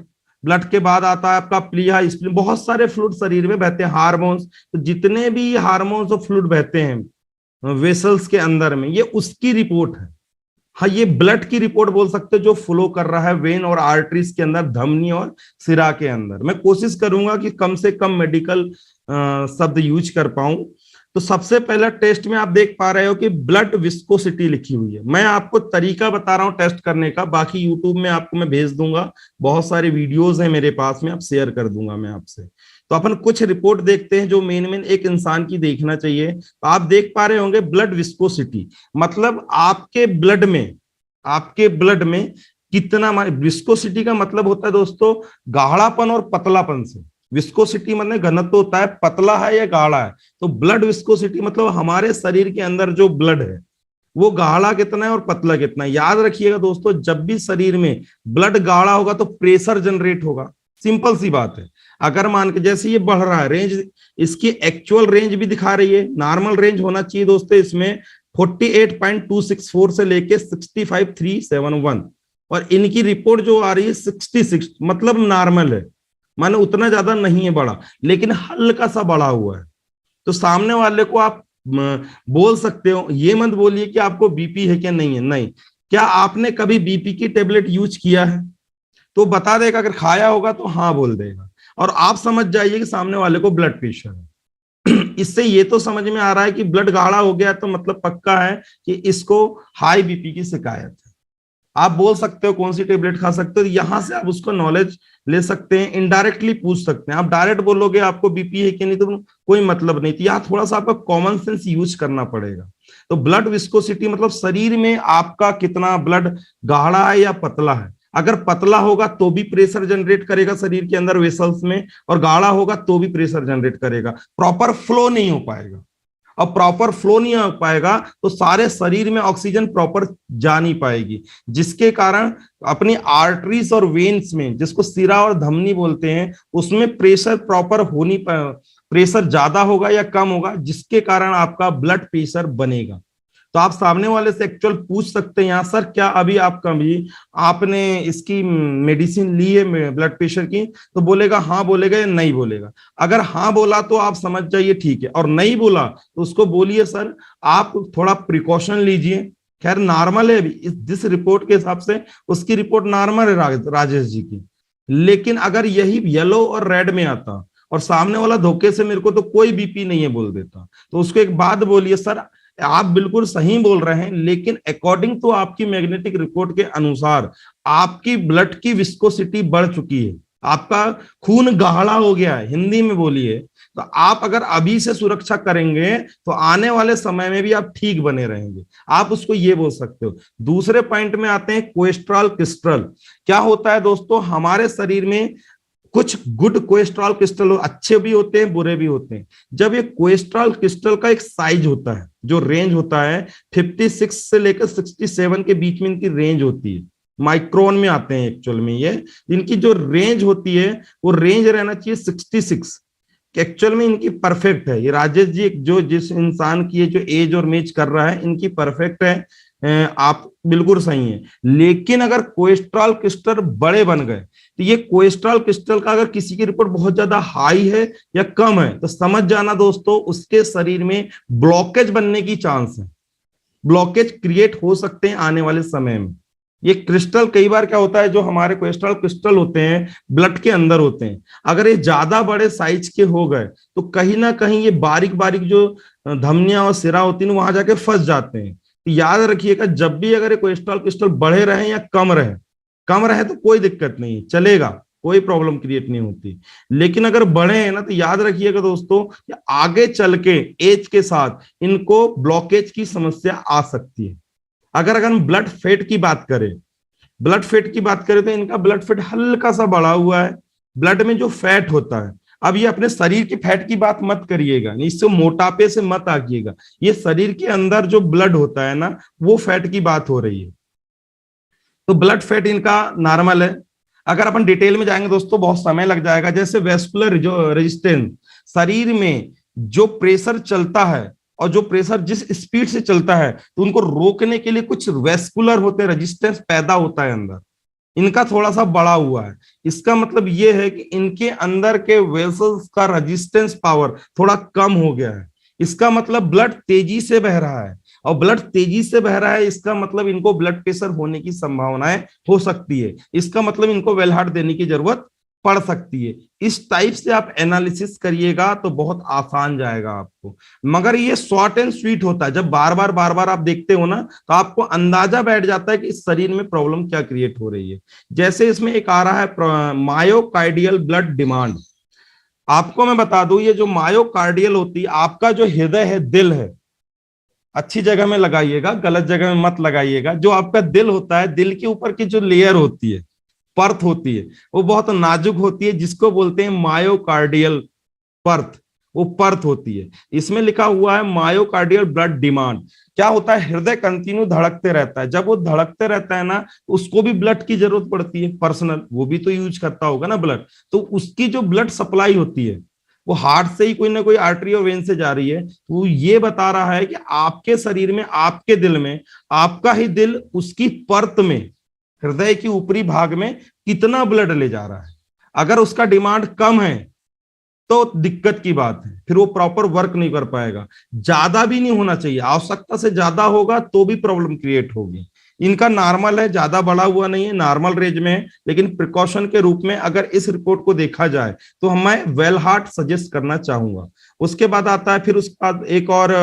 ब्लड के बाद आता है आपका प्लीहा, स्प्लीन, बहुत सारे फ्लूइड शरीर में बहते हैं, हार्मोन्स, तो जितने भी हार्मोन्स और फ्लूइड बहते हैं वेसल्स के अंदर में, ये उसकी रिपोर्ट है। हाँ, ये ब्लड की रिपोर्ट बोल सकते हो जो फ्लो कर रहा है वेन और आर्टरीज के अंदर, धमनी और सिरा के अंदर। मैं कोशिश करूंगा कि कम से कम मेडिकल शब्द यूज कर पाऊं। तो सबसे पहला टेस्ट में आप देख पा रहे हो कि ब्लड विस्कोसिटी लिखी हुई है। मैं आपको तरीका बता रहा हूं टेस्ट करने का, बाकी यूट्यूब में आपको मैं भेज दूंगा, बहुत सारे वीडियोज हैं मेरे पास में, आप शेयर कर दूंगा मैं आपसे। तो अपन कुछ रिपोर्ट देखते हैं जो मेन एक इंसान की देखना चाहिए। तो आप देख पा रहे होंगे ब्लड विस्कोसिटी, मतलब आपके ब्लड में कितना, विस्कोसिटी का मतलब होता है दोस्तों गाढ़ापन और पतलापन से। विस्कोसिटी मतलब घनत्व होता है, पतला है या गाढ़ा है। तो ब्लड विस्कोसिटी मतलब हमारे शरीर के अंदर जो ब्लड है वो गाढ़ा कितना है और पतला कितना है। याद रखिएगा दोस्तों, जब भी शरीर में ब्लड गाढ़ा होगा तो प्रेशर जनरेट होगा, सिंपल सी बात है। अगर मान के जैसे ये बढ़ रहा है, रेंज इसकी एक्चुअल रेंज भी दिखा रही है, नॉर्मल रेंज होना चाहिए दोस्तों इसमें 48.264 से लेके 65,371, और इनकी रिपोर्ट जो आ रही है 66, मतलब नॉर्मल है, माने उतना ज्यादा नहीं है बड़ा, लेकिन हल्का सा बड़ा हुआ है। तो सामने वाले को आप बोल सकते हो, ये मत बोलिए कि आपको बीपी है क्या, नहीं है, नहीं। क्या आपने कभी बीपी की टेबलेट यूज किया है? तो बता देगा, अगर खाया होगा तो हाँ बोल देगा, और आप समझ जाइए कि सामने वाले को ब्लड प्रेशर है। इससे ये तो समझ में आ रहा है कि ब्लड गाढ़ा हो गया, तो मतलब पक्का है कि इसको हाई बीपी की शिकायत है। आप बोल सकते हो कौन सी टेबलेट खा सकते हो, यहां से आप उसको नॉलेज ले सकते हैं, इनडायरेक्टली पूछ सकते हैं। आप डायरेक्ट बोलोगे आपको बीपी है कि नहीं तो कोई मतलब नहीं। तो यहाँ थोड़ा सा आपका कॉमन सेंस यूज करना पड़ेगा। तो ब्लड विस्कोसिटी मतलब शरीर में आपका कितना ब्लड गाढ़ा है या पतला है। अगर पतला होगा तो भी प्रेशर जनरेट करेगा शरीर के अंदर वेसल्स में, और गाढ़ा होगा तो भी प्रेशर जनरेट करेगा, प्रॉपर फ्लो नहीं हो पाएगा। और प्रॉपर फ्लो नहीं हो पाएगा तो सारे शरीर में ऑक्सीजन प्रॉपर जा नहीं पाएगी, जिसके कारण अपनी आर्टरीज और वेन्स में, जिसको सिरा और धमनी बोलते हैं, उसमें प्रेशर प्रॉपर हो नहीं पाएगा, प्रेशर ज्यादा होगा या कम होगा, जिसके कारण आपका ब्लड प्रेशर बनेगा। तो आप सामने वाले से एक्चुअल पूछ सकते हैं, यहाँ सर क्या अभी आपने इसकी मेडिसिन ली है ब्लड प्रेशर की? तो बोलेगा हाँ बोलेगा या नहीं बोलेगा। अगर हाँ बोला तो आप समझ जाइए ठीक है, और नहीं बोला तो उसको बोलिए सर आप थोड़ा प्रिकॉशन लीजिए, खैर नॉर्मल है अभी जिस रिपोर्ट के हिसाब से, उसकी रिपोर्ट नॉर्मल है राजेश जी की। लेकिन अगर यही येलो और रेड में आता और सामने वाला धोखे से मेरे को तो कोई बीपी नहीं है बोल देता, तो उसको एक बात बोलिए, सर आप बिल्कुल सही बोल रहे हैं, लेकिन अकॉर्डिंग टू आपकी मैग्नेटिक रिपोर्ट के अनुसार आपकी ब्लड की विस्कोसिटी बढ़ चुकी है, आपका खून गाढ़ा हो गया है, हिंदी में बोलिए। तो आप अगर अभी से सुरक्षा करेंगे तो आने वाले समय में भी आप ठीक बने रहेंगे, आप उसको ये बोल सकते हो। दूसरे पॉइंट में आते हैं कोलेस्ट्रॉल क्रिस्टल। क्या होता है दोस्तों, हमारे शरीर में कुछ गुड कोलेस्ट्रॉल क्रिस्टल अच्छे भी होते हैं, बुरे भी होते हैं। जब ये कोलेस्ट्रॉल क्रिस्टल का एक साइज होता है, जो रेंज होता है 56 से लेकर 67 के बीच में इनकी रेंज होती है, माइक्रोन में आते हैं एक्चुअल में ये, इनकी जो रेंज होती है वो रेंज रहना चाहिए 66। एक्चुअल में इनकी परफेक्ट है। ये राजेश जी जो जिस इंसान की जो एज और मेज कर रहा है, इनकी परफेक्ट है, आप बिल्कुल सही है। लेकिन अगर कोलेस्ट्रॉल क्रिस्टल बड़े बन गए, तो ये कोलेस्ट्रॉल क्रिस्टल का अगर किसी की रिपोर्ट बहुत ज्यादा हाई है या कम है, तो समझ जाना दोस्तों उसके शरीर में ब्लॉकेज बनने की चांस है, ब्लॉकेज क्रिएट हो सकते हैं आने वाले समय में। ये क्रिस्टल कई बार क्या होता है, जो हमारे कोलेस्ट्रॉल क्रिस्टल होते हैं ब्लड के अंदर होते हैं, अगर ये ज्यादा बड़े साइज के हो गए तो कहीं ना कहीं ये बारीक बारीक जो धमनियां और सिरा होती है वहां जाके फंस जाते हैं। तो याद रखिएगा, जब भी अगर ये कोलेस्ट्रॉल क्रिस्टल बढ़े रहे या कम रहे तो कोई दिक्कत नहीं, चलेगा, कोई प्रॉब्लम क्रिएट नहीं होती। लेकिन अगर बढ़े हैं ना, तो याद रखिएगा दोस्तों, आगे चल के एज के साथ इनको ब्लॉकेज की समस्या आ सकती है। अगर हम ब्लड फेट की बात करें, तो इनका ब्लड फेट हल्का सा बढ़ा हुआ है। ब्लड में जो फैट होता है, अब ये अपने शरीर की फैट की बात मत करिएगा, इससे मोटापे से मत आइएगा, ये शरीर के अंदर जो ब्लड होता है ना, वो फैट की बात हो रही है। तो ब्लड फैट इनका नॉर्मल है। अगर अपन डिटेल में जाएंगे दोस्तों बहुत समय लग जाएगा। जैसे वेस्कुलर जो रेजिस्टेंस, शरीर में जो प्रेशर चलता है और जो प्रेशर जिस स्पीड से चलता है, तो उनको रोकने के लिए कुछ वेस्कुलर होते हैं, रेजिस्टेंस पैदा होता है अंदर, इनका थोड़ा सा बढ़ा हुआ है। इसका मतलब ये है कि इनके अंदर के वेसल्स का रेजिस्टेंस पावर थोड़ा कम हो गया है। इसका मतलब ब्लड तेजी से बह रहा है, और ब्लड तेजी से बह रहा है, इसका मतलब इनको ब्लड प्रेशर होने की संभावनाएं हो सकती है। इसका मतलब इनको वेल हार्ट देने की जरूरत पड़ सकती है। इस टाइप से आप एनालिसिस करिएगा तो बहुत आसान जाएगा आपको। मगर ये शॉर्ट एंड स्वीट होता है, जब बार बार आप देखते हो ना, तो आपको अंदाजा बैठ जाता है कि इस शरीर में प्रॉब्लम क्या क्रिएट हो रही है। जैसे इसमें एक आ रहा है मायोकार्डियल ब्लड डिमांड। आपको मैं बता दूं, ये जो मायोकार्डियल होती है, आपका जो हृदय है, दिल है, अच्छी जगह में लगाइएगा, गलत जगह में मत लगाइएगा। जो आपका दिल होता है, दिल के ऊपर की जो लेयर होती है, परत होती है, वो बहुत नाजुक होती है, जिसको बोलते हैं मायोकार्डियल परत, वो परत होती है। इसमें लिखा हुआ है मायोकार्डियल ब्लड डिमांड। क्या होता है, हृदय कंटिन्यू धड़कते रहता है। जब वो धड़कते रहता है ना, उसको भी ब्लड की जरूरत पड़ती है पर्सनल, वो भी तो यूज करता होगा ना ब्लड। तो उसकी जो ब्लड सप्लाई होती है, वो हार्ट से ही कोई ना कोई आर्टरी और वेन से जा रही है। तो ये बता रहा है कि आपके शरीर में, आपके दिल में, आपका ही दिल उसकी परत में, हृदय के ऊपरी भाग में कितना ब्लड ले जा रहा है। अगर उसका डिमांड कम है तो दिक्कत की बात है, फिर वो प्रॉपर वर्क नहीं कर पाएगा। ज्यादा भी नहीं होना चाहिए, आवश्यकता से ज्यादा होगा तो भी प्रॉब्लम क्रिएट होगी। इनका नॉर्मल है, ज्यादा बढ़ा हुआ नहीं है, नॉर्मल रेंज में है। लेकिन प्रिकॉशन के रूप में अगर इस रिपोर्ट को देखा जाए तो मैं वेल हार्ट सजेस्ट करना चाहूंगा। उसके बाद आता है, फिर उसके बाद एक और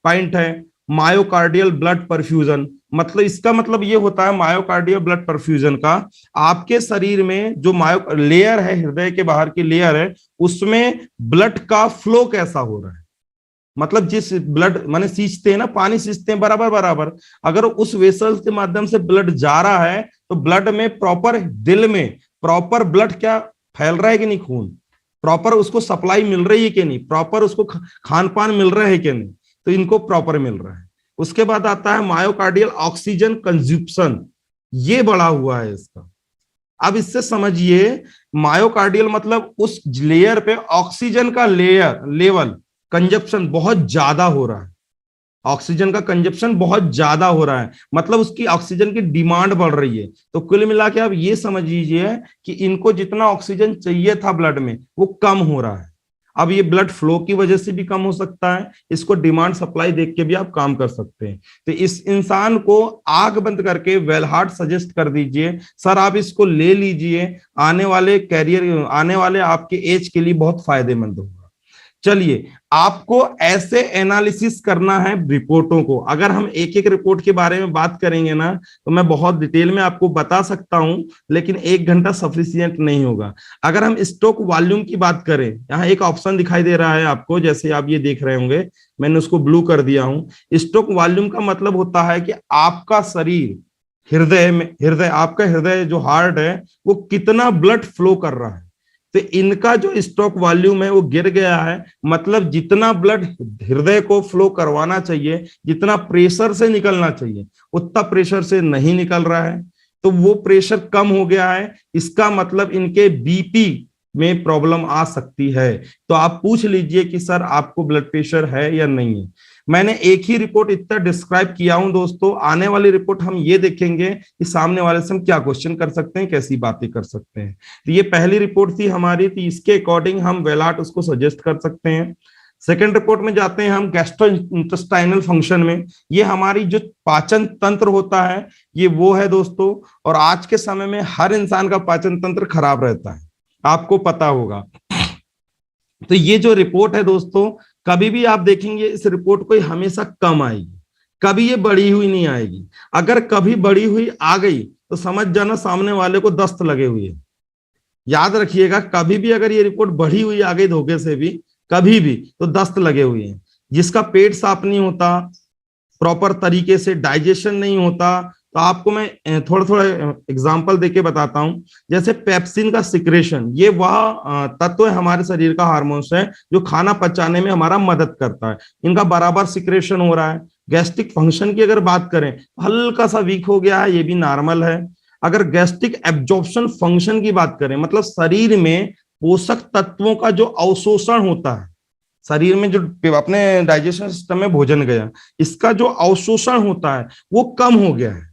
पॉइंट है मायोकार्डियल ब्लड परफ्यूजन। मतलब इसका मतलब ये होता है, मायोकार्डियल ब्लड परफ्यूजन का, आपके शरीर में जो मायो लेयर है, हृदय के बाहर की लेयर है, उसमें ब्लड का फ्लो कैसा हो रहा है। मतलब जिस ब्लड माने सींचते हैं ना, पानी सींचते हैं बराबर, अगर उस वेसल्स के माध्यम से ब्लड जा रहा है, तो ब्लड में प्रॉपर, दिल में प्रॉपर ब्लड क्या फैल रहा है कि नहीं, खून प्रॉपर उसको सप्लाई मिल रही है कि नहीं, प्रॉपर उसको खान पान मिल रहा है कि नहीं, तो इनको प्रॉपर मिल रहा है। उसके बाद आता है मायोकार्डियल ऑक्सीजन कंज्यूप्शन, ये बढ़ा हुआ है इसका। अब इससे समझिए, मायोकार्डियल मतलब उस लेयर पे ऑक्सीजन का लेवल कंजप्शन बहुत ज्यादा हो रहा है, ऑक्सीजन का कंजप्शन बहुत ज्यादा हो रहा है, मतलब उसकी ऑक्सीजन की डिमांड बढ़ रही है। तो कुल मिला के आप ये समझ लीजिए कि इनको जितना ऑक्सीजन चाहिए था ब्लड में, वो कम हो रहा है। अब ये ब्लड फ्लो की वजह से भी कम हो सकता है, इसको डिमांड सप्लाई देख के भी आप काम कर सकते हैं। तो इस इंसान को आंख बंद करके वेल हार्ट सजेस्ट कर दीजिए, सर आप इसको ले लीजिए, आने वाले कैरियर, आने वाले आपके एज के लिए बहुत फायदेमंद होगा। चलिए, आपको ऐसे एनालिसिस करना है रिपोर्टों को। अगर हम एक एक रिपोर्ट के बारे में बात करेंगे ना, तो मैं बहुत डिटेल में आपको बता सकता हूं, लेकिन 1 घंटा सफिशियंट नहीं होगा। अगर हम स्टॉक वॉल्यूम की बात करें, यहाँ एक ऑप्शन दिखाई दे रहा है आपको, जैसे आप ये देख रहे होंगे, मैंने उसको ब्लू कर दिया हूं। स्टॉक वॉल्यूम का मतलब होता है कि आपका शरीर, आपका हृदय जो हार्ट है, वो कितना ब्लड फ्लो कर रहा है। तो इनका जो स्टॉक वॉल्यूम है वो गिर गया है, मतलब जितना ब्लड हृदय को फ्लो करवाना चाहिए, जितना प्रेशर से निकलना चाहिए, उतना प्रेशर से नहीं निकल रहा है। तो वो प्रेशर कम हो गया है, इसका मतलब इनके बीपी में प्रॉब्लम आ सकती है। तो आप पूछ लीजिए कि सर आपको ब्लड प्रेशर है या नहीं है। मैंने एक ही रिपोर्ट इतना डिस्क्राइब किया हूं दोस्तों, आने वाली रिपोर्ट हम ये देखेंगे कि सामने वाले से हम क्या क्वेश्चन कर सकते हैं, कैसी बातें कर सकते हैं। तो ये पहली रिपोर्ट थी हमारी, तो इसके अकॉर्डिंग हम वेल हार्ट उसको सजेस्ट कर सकते हैं। सेकेंड रिपोर्ट में जाते हैं हम गैस्ट्रोइंटेस्टाइनल फंक्शन में। ये हमारी जो पाचन तंत्र होता है ये वो है दोस्तों, और आज के समय में हर इंसान का पाचन तंत्र खराब रहता है, आपको पता होगा। तो ये जो रिपोर्ट है दोस्तों, कभी भी आप देखेंगे इस रिपोर्ट को हमेशा कम आएगी, कभी ये बढ़ी हुई नहीं आएगी। अगर कभी बढ़ी हुई आ गई तो समझ जाना सामने वाले को दस्त लगे हुए है। याद रखिएगा, कभी भी अगर ये रिपोर्ट बढ़ी हुई आ गई धोखे से भी, कभी भी, तो दस्त लगे हुए हैं। जिसका पेट साफ नहीं होता, प्रॉपर तरीके से डाइजेशन नहीं होता, तो आपको मैं थोड़ा थोड़ा एग्जांपल देके बताता हूं। जैसे पेप्सिन का सिक्रेशन, ये वह तत्व है हमारे शरीर का, हार्मोन्स है जो खाना पचाने में हमारा मदद करता है। इनका बराबर सिक्रेशन हो रहा है। गैस्ट्रिक फंक्शन की अगर बात करें, हल्का सा वीक हो गया है, ये भी नॉर्मल है। अगर गैस्ट्रिक एब्जॉर्प्शन फंक्शन की बात करें, मतलब शरीर में पोषक तत्वों का जो अवशोषण होता है, शरीर में जो अपने डाइजेशन सिस्टम में भोजन गया, इसका जो अवशोषण होता है वो कम हो गया है।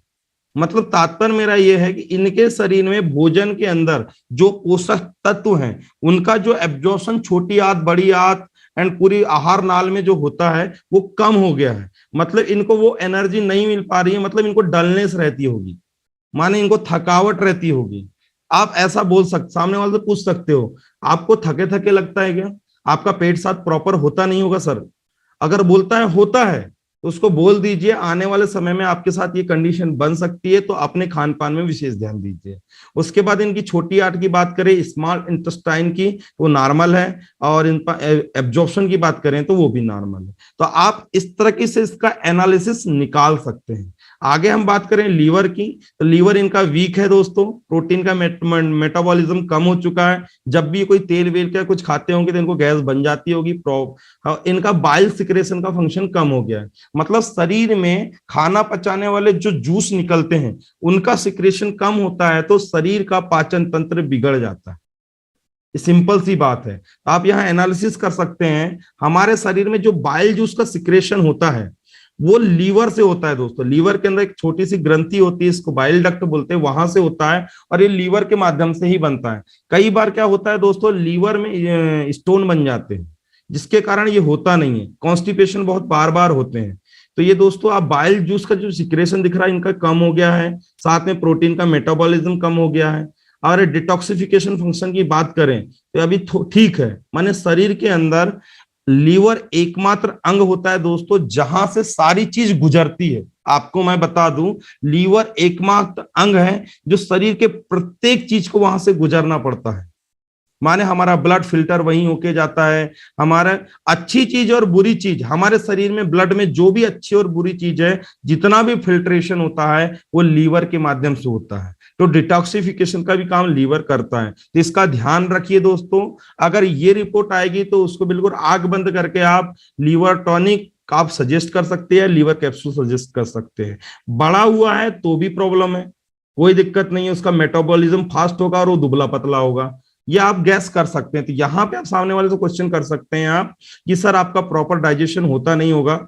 मतलब तात्पर्य मेरा ये है कि इनके शरीर में भोजन के अंदर जो पोषक तत्व हैं उनका जो एब्जॉर्प्शन छोटी आंत, बड़ी आंत एंड पूरी आहार नाल में जो होता है वो कम हो गया है। मतलब इनको वो एनर्जी नहीं मिल पा रही है, मतलब इनको डलनेस रहती होगी, माने इनको थकावट रहती होगी। आप ऐसा बोल सकते, सामने वाले से पूछ सकते हो, आपको थके थके लगता है क्या? आपका पेट साफ प्रॉपर होता नहीं होगा सर। अगर बोलता है होता है तो उसको बोल दीजिए आने वाले समय में आपके साथ ये कंडीशन बन सकती है, तो अपने खान पान में विशेष ध्यान दीजिए। उसके बाद इनकी छोटी आंत की बात करें, स्मॉल इंटेस्टाइन की, वो नॉर्मल है, और इनका एब्जॉर्प्शन की बात करें तो वो भी नॉर्मल है। तो आप इस तरीके से इसका एनालिसिस निकाल सकते हैं। आगे हम बात करें लीवर की, तो लीवर इनका वीक है दोस्तों, प्रोटीन का मेटाबॉलिज्म कम हो चुका है। जब भी कोई तेल वेल का कुछ खाते होंगे तो इनको गैस बन जाती होगी। इनका बाइल सिक्रेशन का फंक्शन कम हो गया है, मतलब शरीर में खाना पचाने वाले जो जूस निकलते हैं उनका सिक्रेशन कम होता है, तो शरीर का पाचन तंत्र बिगड़ जाता है। सिंपल सी बात है। आप यहाँ एनालिसिस कर सकते हैं, हमारे शरीर में जो बाइल जूस का सिक्रेशन होता है वो लीवर से होता है दोस्तों। लीवर के अंदर एक छोटी सी ग्रंथि होती है, इसको बाइल डक्ट बोलते हैं, वहां से होता है, और ये लीवर के माध्यम से ही बनता है। कई बार क्या होता है दोस्तों, लीवर में स्टोन बन जाते हैं, जिसके कारण ये होता नहीं है। कॉन्स्टिपेशन बहुत बार बार होते हैं। तो ये दोस्तों, आप बाइल जूस का जो सिक्रेशन दिख रहा है इनका कम हो गया है, साथ में प्रोटीन का मेटाबॉलिज्म कम हो गया है। और डिटॉक्सिफिकेशन फंक्शन की बात करें तो अभी ठीक है, माने शरीर के अंदर लीवर एकमात्र अंग होता है दोस्तों जहां से सारी चीज गुजरती है। आपको मैं बता दूं, लीवर एकमात्र अंग है जो शरीर के प्रत्येक चीज को वहां से गुजरना पड़ता है। माने हमारा ब्लड फिल्टर वहीं होके जाता है। हमारा अच्छी चीज और बुरी चीज, हमारे शरीर में ब्लड में जो भी अच्छी और बुरी चीज है, जितना भी फिल्ट्रेशन होता है वो लीवर के माध्यम से होता है। तो डिटॉक्सिफिकेशन का भी काम लीवर करता है। तो इसका ध्यान रखिए दोस्तों। अगर ये रिपोर्ट आएगी तो उसको बिल्कुल आंख बंद करके आप लीवर टॉनिक आप सजेस्ट कर सकते हैं, लीवर कैप्सूल सजेस्ट कर सकते हैं। बड़ा हुआ है तो भी प्रॉब्लम है, कोई दिक्कत नहीं है, उसका मेटाबॉलिज्म फास्ट होगा और वो दुबला पतला होगा, ये आप गैस कर सकते हैं। तो यहाँ पे आप सामने वाले से क्वेश्चन कर सकते हैं आप कि सर आपका प्रॉपर डाइजेशन होता नहीं होगा,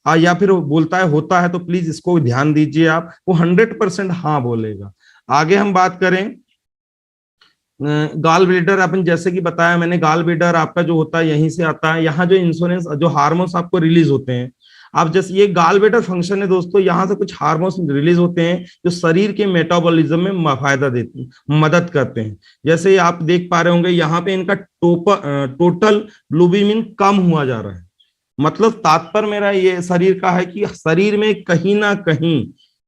या फिर बोलता है होता है, तो प्लीज इसको ध्यान दीजिए आप। वो 100% हाँ बोलेगा। आगे हम बात करें गाल ब्लेडर, अपन जैसे कि बताया मैंने, गाल ब्लेडर आपका जो होता है यहीं से आता है। यहाँ जो इंसुलिन जो हार्मोन्स आपको रिलीज होते हैं, आप जैसे ये गाल ब्लेडर फंक्शन है दोस्तों, यहाँ से कुछ हार्मोन्स रिलीज होते हैं जो शरीर के मेटाबॉलिज्म में फायदा देते, मदद करते हैं। जैसे आप देख पा रहे होंगे यहाँ पे इनका टोटल ग्लोबिमिन कम हुआ जा रहा है। मतलब तात्पर्य मेरा ये शरीर का है कि शरीर में कहीं ना कहीं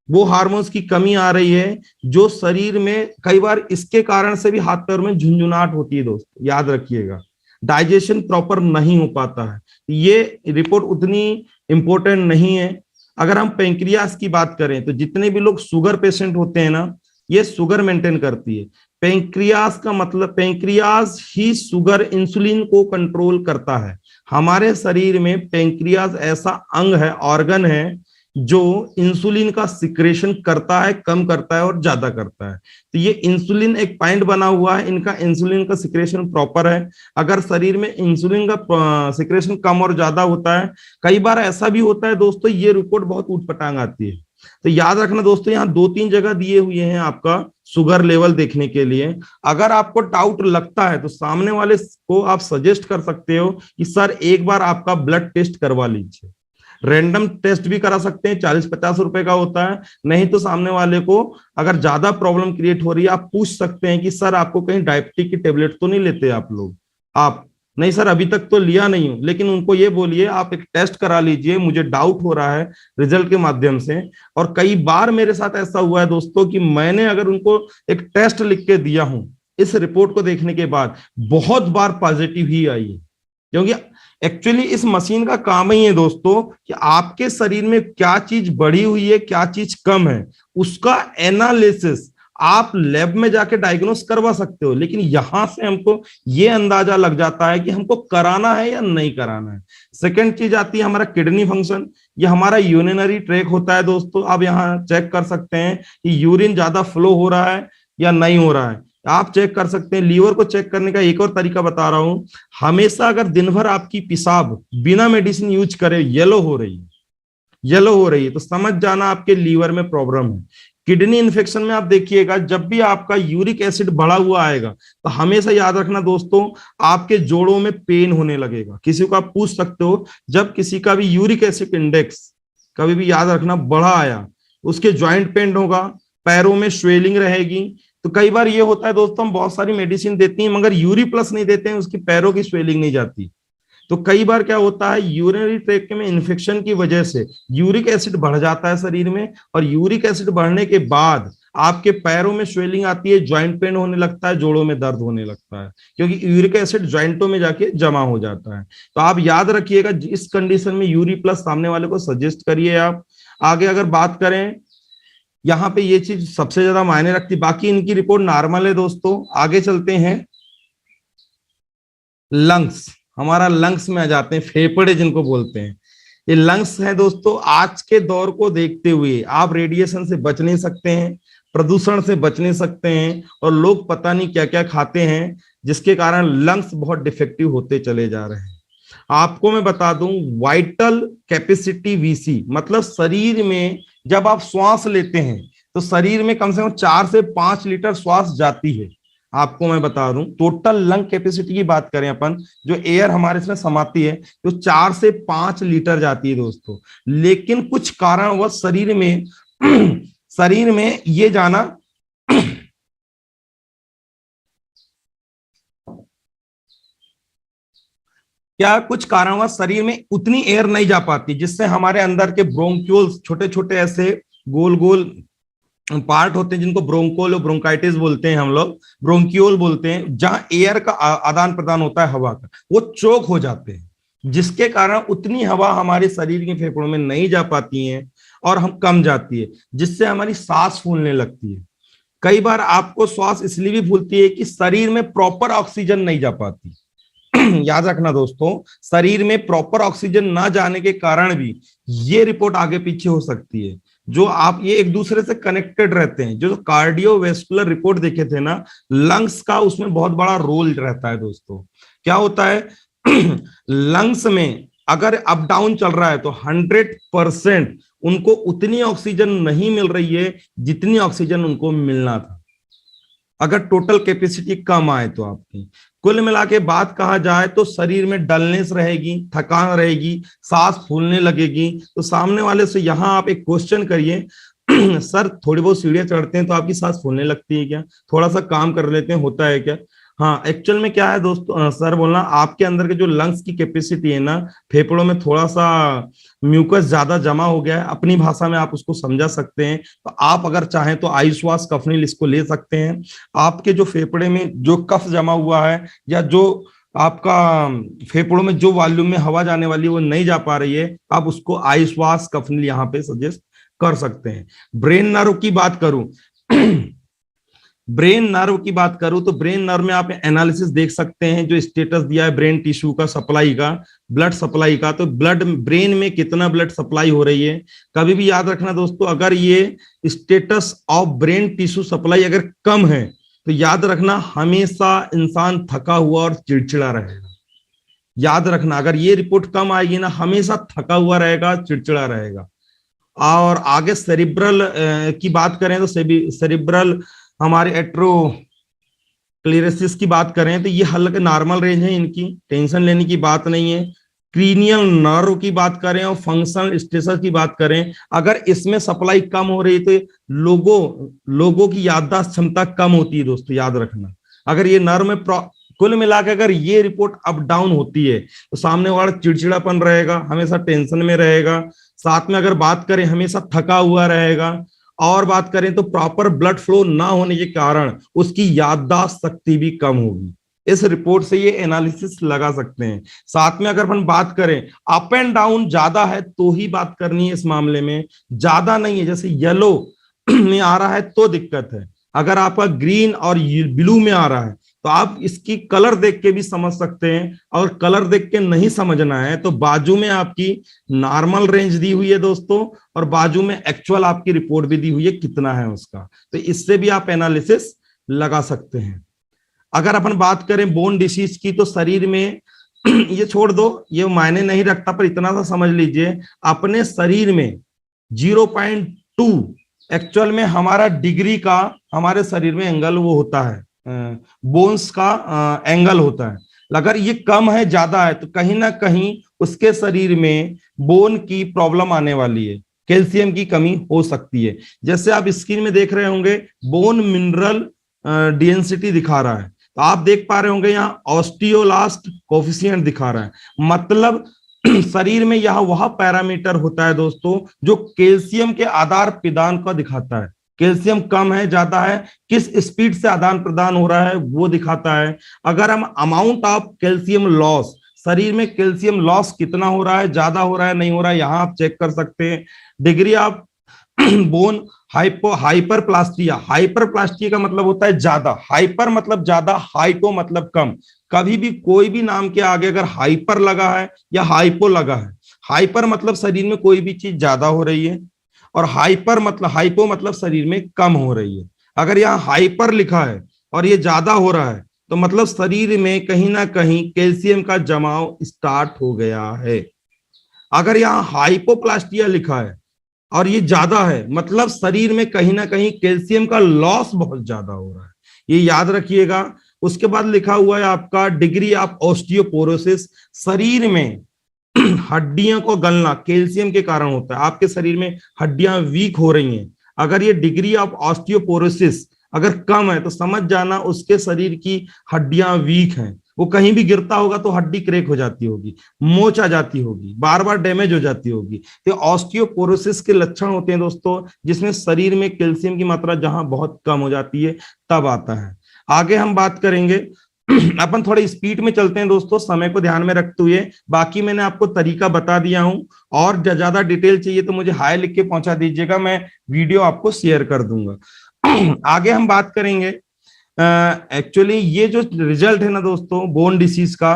वो हार्मोन्स की कमी आ रही है, जो शरीर में कई बार इसके कारण से भी हाथ पैर में झुंझुनाहट होती है दोस्तों, याद रखिएगा। डाइजेशन प्रॉपर नहीं हो पाता है। ये रिपोर्ट उतनी इंपॉर्टेंट नहीं है। अगर हम पेंक्रियास की बात करें तो जितने भी लोग शुगर पेशेंट होते हैं ना, ये शुगर मेंटेन करती है। पेंक्रियास का मतलब, पेंक्रियास ही शुगर इंसुलिन को कंट्रोल करता है। हमारे शरीर में पेंक्रियास ऐसा अंग है, ऑर्गन है, जो इंसुलिन का सिक्रेशन करता है, कम करता है और ज्यादा करता है। तो ये इंसुलिन एक पॉइंट बना हुआ है, इनका इंसुलिन का सिक्रेशन प्रॉपर है। अगर शरीर में इंसुलिन का सिक्रेशन कम और ज्यादा होता है, कई बार ऐसा भी होता है दोस्तों, ये रिपोर्ट बहुत ऊटपटांग आती है तो याद रखना दोस्तों, यहाँ 2-3 जगह दिए हुए हैं आपका शुगर लेवल देखने के लिए। अगर आपको डाउट लगता है तो सामने वाले को आप सजेस्ट कर सकते हो कि सर एक बार आपका ब्लड टेस्ट करवा लीजिए। रैंडम टेस्ट भी करा सकते हैं, 40-50 रुपए का होता है। नहीं तो सामने वाले को अगर ज्यादा प्रॉब्लम क्रिएट हो रही है, आप पूछ सकते हैं कि सर आपको कहीं डायबिटीज की टेबलेट तो नहीं लेते आप लोग? आप नहीं सर अभी तक तो लिया नहीं हूं, लेकिन उनको ये बोलिए आप एक टेस्ट करा लीजिए, मुझे डाउट हो रहा है रिजल्ट के माध्यम से। और कई बार मेरे साथ ऐसा हुआ है दोस्तों कि मैंने अगर उनको एक टेस्ट लिख के दिया हूं, इस रिपोर्ट को देखने के बाद बहुत बार पॉजिटिव ही आई है। क्योंकि एक्चुअली इस मशीन का काम ही है दोस्तों कि आपके शरीर में क्या चीज बढ़ी हुई है, क्या चीज कम है, उसका एनालिसिस आप लैब में जाके डायग्नोस करवा सकते हो। लेकिन यहां से हमको ये अंदाजा लग जाता है कि हमको कराना है या नहीं कराना है। सेकंड चीज आती है हमारा किडनी फंक्शन। ये हमारा यूरिनरी ट्रैक होता है दोस्तों। आप यहाँ चेक कर सकते हैं कि यूरिन ज्यादा फ्लो हो रहा है या नहीं हो रहा है, आप चेक कर सकते हैं। लीवर को चेक करने का एक और तरीका बता रहा हूं। हमेशा अगर दिन भर आपकी पेशाब बिना मेडिसिन यूज करे येलो हो रही है तो समझ जाना आपके लीवर में प्रॉब्लम है। किडनी इन्फेक्शन में आप देखिएगा, जब भी आपका यूरिक एसिड बढ़ा हुआ आएगा तो हमेशा याद रखना दोस्तों, आपके जोड़ों में पेन होने लगेगा। किसी को आप पूछ सकते हो, जब किसी का भी यूरिक एसिड इंडेक्स कभी भी याद रखना बढ़ा आया, उसके ज्वाइंट पेन होगा, पैरों में स्वेलिंग रहेगी। तो कई बार ये होता है दोस्तों, हम बहुत सारी मेडिसिन देती हैं मगर यूरी प्लस नहीं देते हैं, उसकी पैरों की स्वेलिंग नहीं जाती। तो कई बार क्या होता है, यूरिनरी ट्रैक्ट में इन्फेक्शन की वजह से यूरिक एसिड बढ़ जाता है शरीर में, और यूरिक एसिड बढ़ने के बाद आपके पैरों में स्वेलिंग आती है, ज्वाइंट पेन होने लगता है, जोड़ों में दर्द होने लगता है, क्योंकि यूरिक एसिड ज्वाइंटों में जाके जमा हो जाता है। तो आप याद रखिएगा, इस कंडीशन में यूरी प्लस सामने वाले को सजेस्ट करिए आप। आगे अगर बात करें, यहाँ पे ये चीज सबसे ज्यादा मायने रखती, बाकी इनकी रिपोर्ट नॉर्मल है दोस्तों। आगे चलते हैं, लंग्स। हमारा लंग्स में आ जाते हैं, फेफड़े जिनको बोलते हैं। ये लंग्स है दोस्तों। आज के दौर को देखते हुए आप रेडिएशन से बच नहीं सकते हैं, प्रदूषण से बच नहीं सकते हैं, और लोग पता नहीं क्या क्या खाते हैं, जिसके कारण लंग्स बहुत डिफेक्टिव होते चले जा रहे हैं। आपको मैं बता दूं, वाइटल कैपेसिटी वीसी मतलब शरीर में जब आप श्वास लेते हैं तो शरीर में कम से कम 4 से 5 लीटर श्वास जाती है। आपको मैं बता दूं, टोटल लंग कैपेसिटी की बात करें अपन, जो एयर हमारे इसमें समाती है, तो 4 से 5 लीटर जाती है दोस्तों। लेकिन कुछ कारणवश शरीर में ये जाना क्या, कुछ कारणवश शरीर में उतनी एयर नहीं जा पाती, जिससे हमारे अंदर के ब्रोंक्यूल्स, छोटे छोटे ऐसे गोल गोल पार्ट होते हैं जिनको ब्रोंकोल और ब्रोंकाइटिस बोलते हैं, हम लोग ब्रोंक्यूल बोलते हैं, जहां एयर का आदान प्रदान होता है हवा का, वो चोक हो जाते हैं, जिसके कारण उतनी हवा हमारे शरीर के फेफड़ों में नहीं जा पाती है और हम कम जाती है, जिससे हमारी सांस फूलने लगती है। कई बार आपको श्वास इसलिए भी फूलती है कि शरीर में प्रॉपर ऑक्सीजन नहीं जा पाती। याद रखना दोस्तों, शरीर में प्रॉपर ऑक्सीजन ना जाने के कारण भी ये रिपोर्ट आगे पीछे हो सकती है। जो आप ये एक दूसरे से कनेक्टेड रहते हैं। जो कार्डियोवैस्कुलर रिपोर्ट देखे थे ना, लंग्स का उसमें बहुत बड़ा रोल रहता है दोस्तों। क्या होता है लंग्स में अगर अप डाउन चल रहा है तो 100% उनको उतनी ऑक्सीजन नहीं मिल रही है जितनी ऑक्सीजन उनको मिलना था। अगर टोटल कैपेसिटी कम आए तो आपकी, कुल मिला के बात कहा जाए तो शरीर में डलनेस रहेगी, थकान रहेगी, सांस फूलने लगेगी। तो सामने वाले से यहाँ आप एक क्वेश्चन करिए, सर थोड़ी बहुत सीढ़ियां चढ़ते हैं तो आपकी सांस फूलने लगती है क्या? थोड़ा सा काम कर लेते हैं, होता है क्या? हाँ, एक्चुअल में क्या है दोस्तों, सर बोलना, आपके अंदर के जो लंग्स की कैपेसिटी है ना, फेफड़ों में थोड़ा सा म्यूकस ज्यादा जमा हो गया है। अपनी भाषा में आप उसको समझा सकते हैं। तो आप अगर चाहें तो आइसवास कफनील इसको ले सकते हैं। आपके जो फेफड़े में जो कफ जमा हुआ है, या जो आपका फेफड़ों में जो वॉल्यूम में हवा जाने वाली है वो नहीं जा पा रही है, आप उसको आइसवास कफनील यहाँ पे सजेस्ट कर सकते हैं। ब्रेन नर्व की बात करूं ब्रेन नर्व की बात करूं तो ब्रेन नर्व में आप एनालिसिस देख सकते हैं, जो स्टेटस दिया है ब्रेन टिश्यू का, सप्लाई का, ब्लड सप्लाई का। तो ब्लड, ब्रेन में कितना ब्लड सप्लाई हो रही है। कभी भी याद रखना दोस्तों, अगर ये status of brain tissue supply अगर कम है तो याद रखना हमेशा इंसान थका हुआ और चिड़चिड़ा रहेगा। याद रखना, अगर ये रिपोर्ट कम आएगी ना, हमेशा थका हुआ रहेगा, चिड़चिड़ा रहेगा। और आगे सेरिब्रल की बात करें तो सेरिब्रल हमारे एट्रोक्लेरोसिस की बात करें तो ये हल्के नॉर्मल रेंज है, इनकी टेंशन लेने की बात नहीं है। क्रीनियल नर्व की बात करें और फंक्शनल स्ट्रेसर की बात करें, अगर इसमें सप्लाई कम हो रही है तो लोगों की याददाश्त क्षमता कम होती है दोस्तों, याद रखना। अगर ये नर्व में कुल मिला के अगर ये रिपोर्ट अप डाउन होती है तो सामने वाला चिड़चिड़ापन रहेगा, हमेशा टेंशन में रहेगा। साथ में अगर बात करें हमेशा थका हुआ रहेगा, और बात करें तो प्रॉपर ब्लड फ्लो ना होने के कारण उसकी याददाश्त शक्ति भी कम होगी। इस रिपोर्ट से ये एनालिसिस लगा सकते हैं। साथ में अगर अपन बात करें अप एंड डाउन ज्यादा है तो ही बात करनी है, इस मामले में ज्यादा नहीं है, जैसे येलो में आ रहा है तो दिक्कत है। अगर आपका ग्रीन और ब्लू में आ रहा है तो आप इसकी कलर देख के भी समझ सकते हैं, और कलर देख के नहीं समझना है तो बाजू में आपकी नॉर्मल रेंज दी हुई है दोस्तों, और बाजू में एक्चुअल आपकी रिपोर्ट भी दी हुई है कितना है उसका, तो इससे भी आप एनालिसिस लगा सकते हैं। अगर अपन बात करें बोन डिसीज की तो शरीर में ये छोड़ दो, ये मायने नहीं रखता, पर इतना सा समझ लीजिए अपने शरीर में 0.2 एक्चुअल में हमारा डिग्री का हमारे शरीर में एंगल वो होता है, बोन्स का एंगल होता है। अगर ये कम है ज्यादा है तो कहीं ना कहीं उसके शरीर में बोन की प्रॉब्लम आने वाली है, कैल्शियम की कमी हो सकती है। जैसे आप स्क्रीन में देख रहे होंगे बोन मिनरल डेंसिटी दिखा रहा है, तो आप देख पा रहे होंगे यहाँ ऑस्टियोलास्ट कोफिशिएंट दिखा रहा है, मतलब शरीर में यह वह पैरामीटर होता है दोस्तों जो कैल्शियम के आदान प्रदान का दिखाता है। कैल्शियम कम है ज्यादा है, किस स्पीड से आदान प्रदान हो रहा है वो दिखाता है। अगर हम अमाउंट ऑफ कैल्शियम लॉस, शरीर में कैल्शियम लॉस कितना हो रहा है, ज्यादा हो रहा है नहीं हो रहा है, यहां आप चेक कर सकते हैं। डिग्री ऑफ बोन हाइपरप्लास्टिया, हाइपरप्लास्टिया का मतलब होता है ज्यादा, हाइपर मतलब ज्यादा, हाइपो मतलब कम। कभी भी कोई भी नाम के आगे अगर हाइपर लगा है या हाइपो लगा है, हाइपर मतलब शरीर में कोई भी चीज ज्यादा हो रही है, और हाइपो मतलब शरीर में कम हो रही है। अगर यहाँ हाइपर लिखा है और ये ज्यादा हो रहा है तो मतलब शरीर में कहीं ना कहीं कैल्शियम का जमाव स्टार्ट हो गया है। अगर यहाँ हाइपोप्लास्टिया लिखा है और ये ज्यादा है मतलब शरीर में कहीं ना कहीं कैल्शियम का लॉस बहुत ज्यादा हो रहा है, ये याद रखिएगा। उसके बाद लिखा हुआ है आपका डिग्री ऑफ ऑस्टियोपोरोसिस, शरीर में हड्डियों को गलना कैल्शियम के कारण होता है, आपके शरीर में हड्डियां वीक हो रही हैं। अगर ये डिग्री ऑफ ऑस्टियोपोरोसिस अगर कम है तो समझ जाना उसके शरीर की हड्डियां वीक हैं, वो कहीं भी गिरता होगा तो हड्डी क्रैक हो जाती होगी, मोच आ जाती होगी, बार बार डैमेज हो जाती होगी। तो ऑस्टियोपोरोसिस के लक्षण होते हैं दोस्तों जिसमें शरीर में कैल्शियम की मात्रा जहां बहुत कम हो जाती है तब आता है। आगे हम बात करेंगे अपन थोड़े स्पीड में चलते हैं दोस्तों, समय को ध्यान में रखते हुए। बाकी मैंने आपको तरीका बता दिया हूं, और ज्यादा डिटेल चाहिए तो मुझे हाय लिख के पहुंचा दीजिएगा, मैं वीडियो आपको शेयर कर दूंगा। आगे हम बात करेंगे एक्चुअली ये जो रिजल्ट है ना दोस्तों बोन डिसीज का,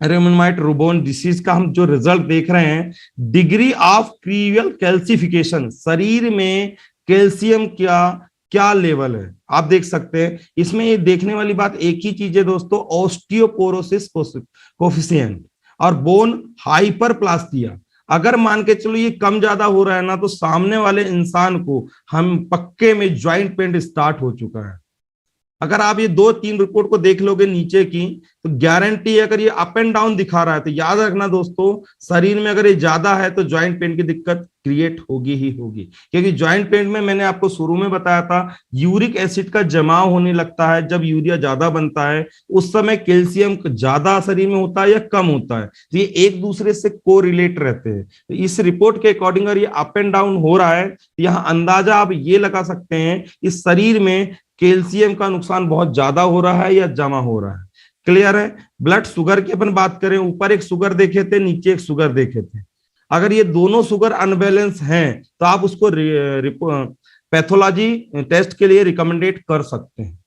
रेमनमाइट रूबोन डिसीज का हम जो रिजल्ट देख रहे हैं, डिग्री ऑफ क्रीवियल कैल्सिफिकेशन, शरीर में कैल्शियम क्या लेवल है आप देख सकते हैं। इसमें ये देखने वाली बात एक ही चीज है दोस्तों, ऑस्टियोपोरोसिस कोफिशिएंट और बोन हाइपरप्लास्टिया। अगर मान के चलो ये कम ज्यादा हो रहा है ना तो सामने वाले इंसान को हम पक्के में ज्वाइंट पेन स्टार्ट हो चुका है। अगर आप ये 2-3 रिपोर्ट को देख लोगे नीचे की तो गारंटी है, अगर ये अप एंड डाउन दिखा रहा है तो याद रखना दोस्तों शरीर में अगर ये ज्यादा है तो ज्वाइंट पेन की दिक्कत क्रिएट होगी ही होगी, क्योंकि ज्वाइंट पेन में मैंने आपको शुरू में बताया था यूरिक एसिड का जमाव होने लगता है जब यूरिया ज्यादा बनता है, उस समय कैल्शियम ज्यादा शरीर में होता है या कम होता है, तो ये एक दूसरे से कोरिलेट रहते हैं। तो इस रिपोर्ट के अकॉर्डिंग अगर ये अप एंड डाउन हो रहा है तो यहाँ अंदाजा आप ये लगा सकते हैं इस शरीर में कैल्शियम का नुकसान बहुत ज्यादा हो रहा है या जमा हो रहा है। क्लियर है। ब्लड शुगर की अपन बात करें, ऊपर एक शुगर देखे थे नीचे एक शुगर देखे थे, अगर ये दोनों शुगर अनबैलेंस हैं तो आप उसको पैथोलॉजी टेस्ट के लिए रिकमेंडेट कर सकते हैं।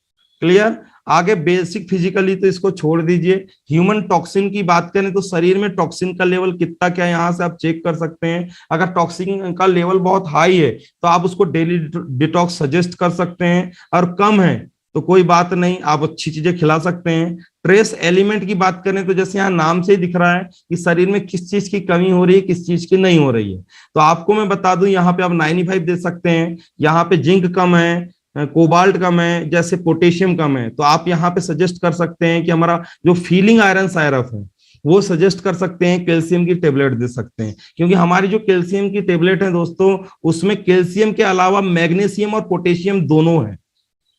क्लियर। आगे बेसिक फिजिकली तो इसको छोड़ दीजिए। ह्यूमन टॉक्सिन की बात करें तो शरीर में टॉक्सिन का लेवल कितना क्या यहां से आप चेक कर सकते हैं। अगर टॉक्सिन का लेवल बहुत हाई है तो आप उसको डेली डिटॉक्स सजेस्ट कर सकते हैं, और कम है तो कोई बात नहीं, आप अच्छी चीजें खिला सकते हैं। ट्रेस एलिमेंट की बात करें तो जैसे यहाँ नाम से ही दिख रहा है कि शरीर में किस चीज की कमी हो रही है, किस चीज की नहीं हो रही है। तो आपको मैं बता दूं, यहाँ पे आप 95 दे सकते हैं, यहाँ पे जिंक कम है, कोबाल्ट कम है, जैसे पोटेशियम कम है, तो आप यहाँ पे सजेस्ट कर सकते हैं कि हमारा जो फीलिंग आयरन सायरप है वो सजेस्ट कर सकते हैं, कैल्शियम की टेबलेट दे सकते हैं, क्योंकि हमारी जो कैल्शियम की टेबलेट है दोस्तों, उसमें कैल्शियम के अलावा मैग्नीशियम और पोटेशियम दोनों है।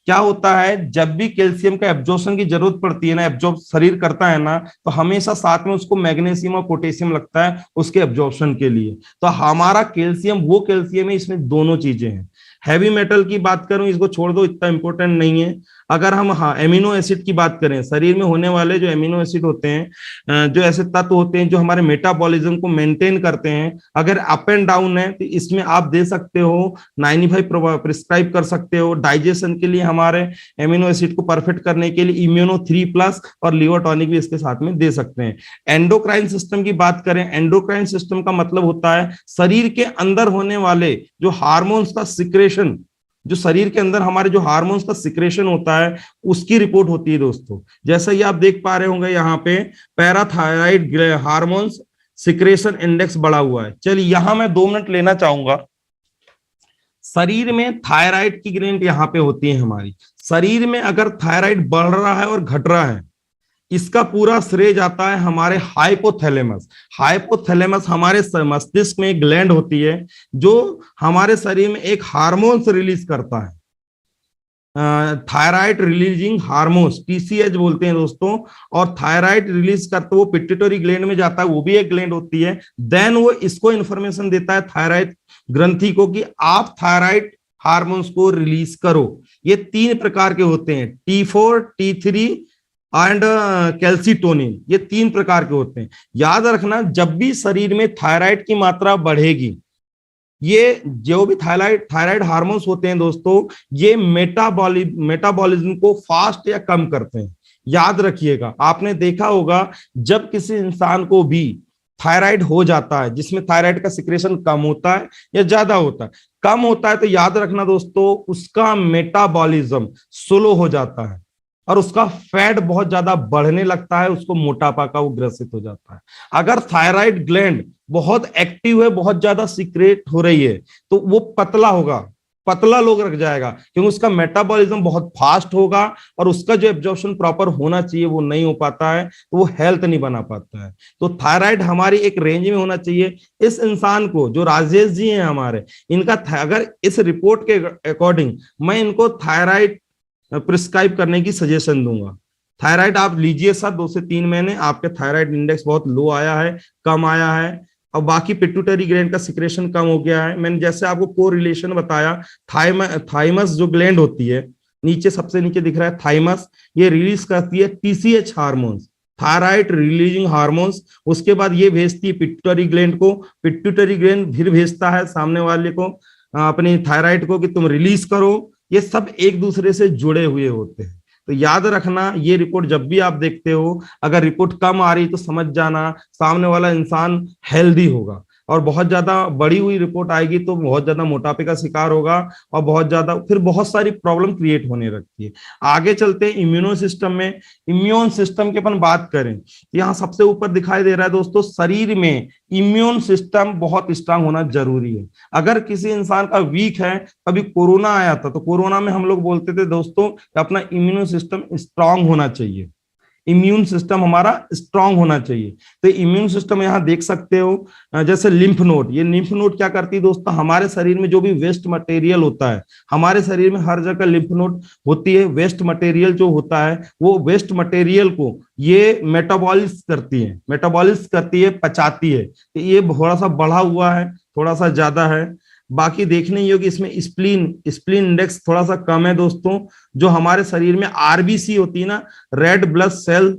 क्या होता है, जब भी कैल्शियम का एब्जॉर्प्शन की जरूरत पड़ती है ना, एब्जॉर्ब शरीर करता है ना, तो हमेशा साथ में उसको मैग्नीशियम और पोटेशियम लगता है उसके एब्जॉर्प्शन के लिए। तो हमारा कैल्शियम वो कैल्शियम है, इसमें दोनों चीजें हैं। हैवी मेटल की बात करूं, इसको छोड़ दो, इतना इंपॉर्टेंट नहीं है। अगर हम एमिनो एसिड की बात करें, शरीर में होने वाले जो एमिनो एसिड होते हैं, जो ऐसे तत्व होते हैं जो हमारे मेटाबॉलिज्म को मेंटेन करते हैं, अगर अप एंड डाउन है तो इसमें आप दे सकते हो 95 प्रिस्क्राइब कर सकते हो। डाइजेशन के लिए, हमारे एमिनो एसिड को परफेक्ट करने के लिए इम्यूनो 3+ और लिवर टॉनिक भी इसके साथ में दे सकते हैं। एंडोक्राइन सिस्टम की बात करें, एंडोक्राइन सिस्टम का मतलब होता है शरीर के अंदर होने वाले जो हार्मोन्स का सिक्रेशन, जो शरीर के अंदर हमारे जो हार्मोन्स का सिक्रेशन होता है उसकी रिपोर्ट होती है दोस्तों। जैसा ही आप देख पा रहे होंगे यहाँ पे पैराथायराइड हार्मोन्स सिक्रेशन इंडेक्स बढ़ा हुआ है। चलिए यहाँ मैं 2 मिनट लेना चाहूंगा। शरीर में थायराइड की ग्रैंड यहाँ पे होती है हमारी। शरीर में अगर थायराइड बढ़ रहा है और घट रहा है, इसका पूरा श्रेय जाता है हमारे हाइपोथैलेमस। हाइपोथैलेमस हमारे मस्तिष्क में एक ग्लैंड होती है जो हमारे शरीर में एक हार्मोन्स रिलीज करता है, थायराइड रिलीजिंग हार्मोन्स, TCH बोलते हैं दोस्तों। और थायराइड रिलीज करते वो पिट्यूटरी ग्लैंड में जाता है, वो भी एक ग्लैंड होती है। देन वो इसको इंफॉर्मेशन देता है थायराइड ग्रंथि को कि आप थायराइड हार्मोन्स को रिलीज करो। ये 3 प्रकार के होते हैं, T4, T3 एंड कैल्सिटोनिन, ये 3 प्रकार के होते हैं। याद रखना, जब भी शरीर में थायराइड की मात्रा बढ़ेगी, ये जो भी थायराइड हार्मोन्स होते हैं दोस्तों, ये मेटाबॉलिज्म को फास्ट या कम करते हैं। याद रखिएगा, आपने देखा होगा जब किसी इंसान को भी थायराइड हो जाता है, जिसमें थायराइड का सिक्रेशन कम होता है या ज्यादा होता है, कम होता है, तो याद रखना दोस्तों उसका मेटाबॉलिज्म स्लो हो जाता है और उसका फैट बहुत ज्यादा बढ़ने लगता है, उसको मोटापा का वो ग्रसित हो जाता है। अगर थायराइड ग्लैंड बहुत एक्टिव है, बहुत ज्यादा सीक्रेट हो रही है, तो वो पतला होगा, पतला लोग रख जाएगा, क्योंकि उसका मेटाबॉलिज्म बहुत फास्ट होगा और उसका जो एब्जॉर्प्शन प्रॉपर होना चाहिए वो नहीं हो पाता है, तो वो हेल्थ नहीं बना पाता है। तो थायराइड हमारी एक रेंज में होना चाहिए। इस इंसान को, जो राजेश जी हैं हमारे, इनका अगर इस रिपोर्ट के अकॉर्डिंग मैं इनको थायराइड प्रिस्क्राइब करने की सजेशन दूंगा। थायराइड आप लीजिए सर, 2 से 3 महीने, आपके थायराइड इंडेक्स बहुत लो आया है, कम आया है, और बाकी पिट्यूटरी ग्लैंड का सिक्रेशन कम हो गया है। मैंने जैसे आपको कोरिलेशन बताया, थाइमस जो ग्लैंड होती है, नीचे सबसे नीचे दिख रहा है थाइमस, ये रिलीज करती है TCH hormones, thyroid releasing hormones. उसके बाद ये भेजती है पिट्यूटरी ग्लैंड को, पिट्यूटरी ग्लैंड फिर भेजता है सामने वाले को, अपनी थायराइड को, कि तुम रिलीज करो। ये सब एक दूसरे से जुड़े हुए होते हैं। तो याद रखना, ये रिपोर्ट जब भी आप देखते हो, अगर रिपोर्ट कम आ रही तो समझ जाना सामने वाला इंसान हेल्दी होगा, और बहुत ज्यादा बढ़ी हुई रिपोर्ट आएगी तो बहुत ज्यादा मोटापे का शिकार होगा और बहुत ज्यादा फिर बहुत सारी प्रॉब्लम क्रिएट होने लगती है। आगे चलते हैं इम्यूनो सिस्टम में। इम्यून सिस्टम की अपन बात करें, यहाँ सबसे ऊपर दिखाई दे रहा है दोस्तों, शरीर में इम्यून सिस्टम बहुत स्ट्रांग होना जरूरी है। अगर किसी इंसान का वीक है, अभी कोरोना आया था तो कोरोना में हम लोग बोलते थे दोस्तों कि अपना इम्यून सिस्टम स्ट्रांग होना चाहिए, इम्यून सिस्टम हमारा स्ट्रांग होना चाहिए। तो इम्यून सिस्टम यहाँ देख सकते हो, जैसे लिम्फ नोड, ये लिम्फ नोड क्या करती है दोस्तों, हमारे शरीर में जो भी वेस्ट मटेरियल होता है, हमारे शरीर में हर जगह लिम्फ नोड होती है, वेस्ट मटेरियल जो होता है वो वेस्ट मटेरियल को ये मेटाबॉलिस करती है, पचाती है। तो ये थोड़ा सा बढ़ा हुआ है, थोड़ा सा ज्यादा है। बाकी देखने योग्य इसमें स्प्लीन इंडेक्स थोड़ा सा कम है दोस्तों। जो हमारे शरीर में RBC होती है ना, रेड ब्लड सेल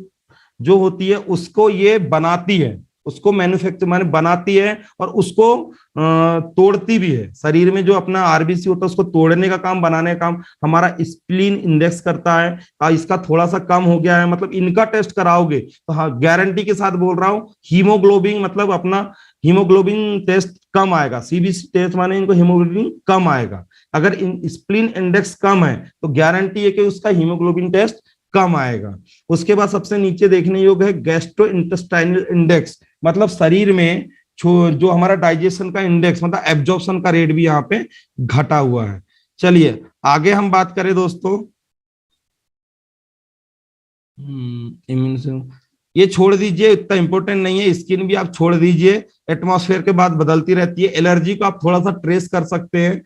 जो होती है, उसको ये बनाती है, उसको मैन्युफैक्चर माने बनाती है और उसको तोड़ती भी है। शरीर में जो अपना RBC होता है उसको तोड़ने का काम, बनाने का काम हमारा स्प्लीन इंडेक्स करता है। इसका थोड़ा सा कम हो गया है, मतलब इनका टेस्ट कराओगे तो हाँ गारंटी के साथ बोल रहा हूँ, हीमोग्लोबिन मतलब अपना हीमोग्लोबिन टेस्ट कम आएगा। सीबीसी टेस्ट माने इनको हीमोग्लोबिन कम आएगा। अगर स्प्लीन इंडेक्स कम है तो गारंटी है कि उसका हीमोग्लोबिन टेस्ट कम आएगा। उसके बाद सबसे नीचे देखने योग्य है गैस्ट्रो इंटेस्टाइनल इंडेक्स, मतलब शरीर में जो हमारा डाइजेशन का इंडेक्स मतलब एब्जॉर्प्शन का रेट भी यहाँ पे घटा हुआ है। चलिए आगे हम बात करें दोस्तों। ये छोड़ दीजिए, इतना इंपॉर्टेंट नहीं है। स्किन भी आप छोड़ दीजिए, एटमॉस्फेयर के बाद बदलती रहती है। एलर्जी को आप थोड़ा सा ट्रेस कर सकते हैं।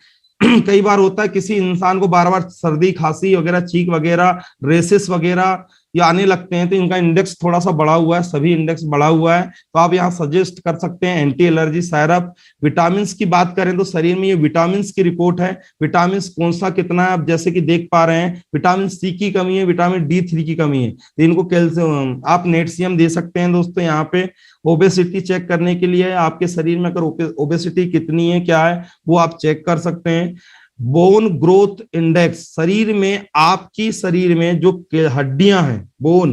कई बार होता है किसी इंसान को बार बार सर्दी खांसी वगैरह, चीख वगैरह, रेसिस वगैरह ये आने लगते हैं, तो इनका इंडेक्स थोड़ा सा बढ़ा हुआ है, सभी इंडेक्स बढ़ा हुआ है। तो आप यहाँ सजेस्ट कर सकते हैं एंटी एलर्जी सायरप। विटामिन की बात करें तो शरीर में ये विटामिन की रिपोर्ट है, विटामिन कौन सा कितना है आप जैसे कि देख पा रहे हैं। विटामिन सी की कमी है, विटामिन D3 की कमी है, तो इनको कैल्शियम आप नेटशियम दे सकते हैं दोस्तों। यहाँ पे ओबेसिटी चेक करने के लिए आपके शरीर में अगर ओबेसिटी कितनी है क्या है वो आप चेक कर सकते हैं। बोन ग्रोथ इंडेक्स, शरीर में आपकी शरीर में जो हड्डियां हैं बोन,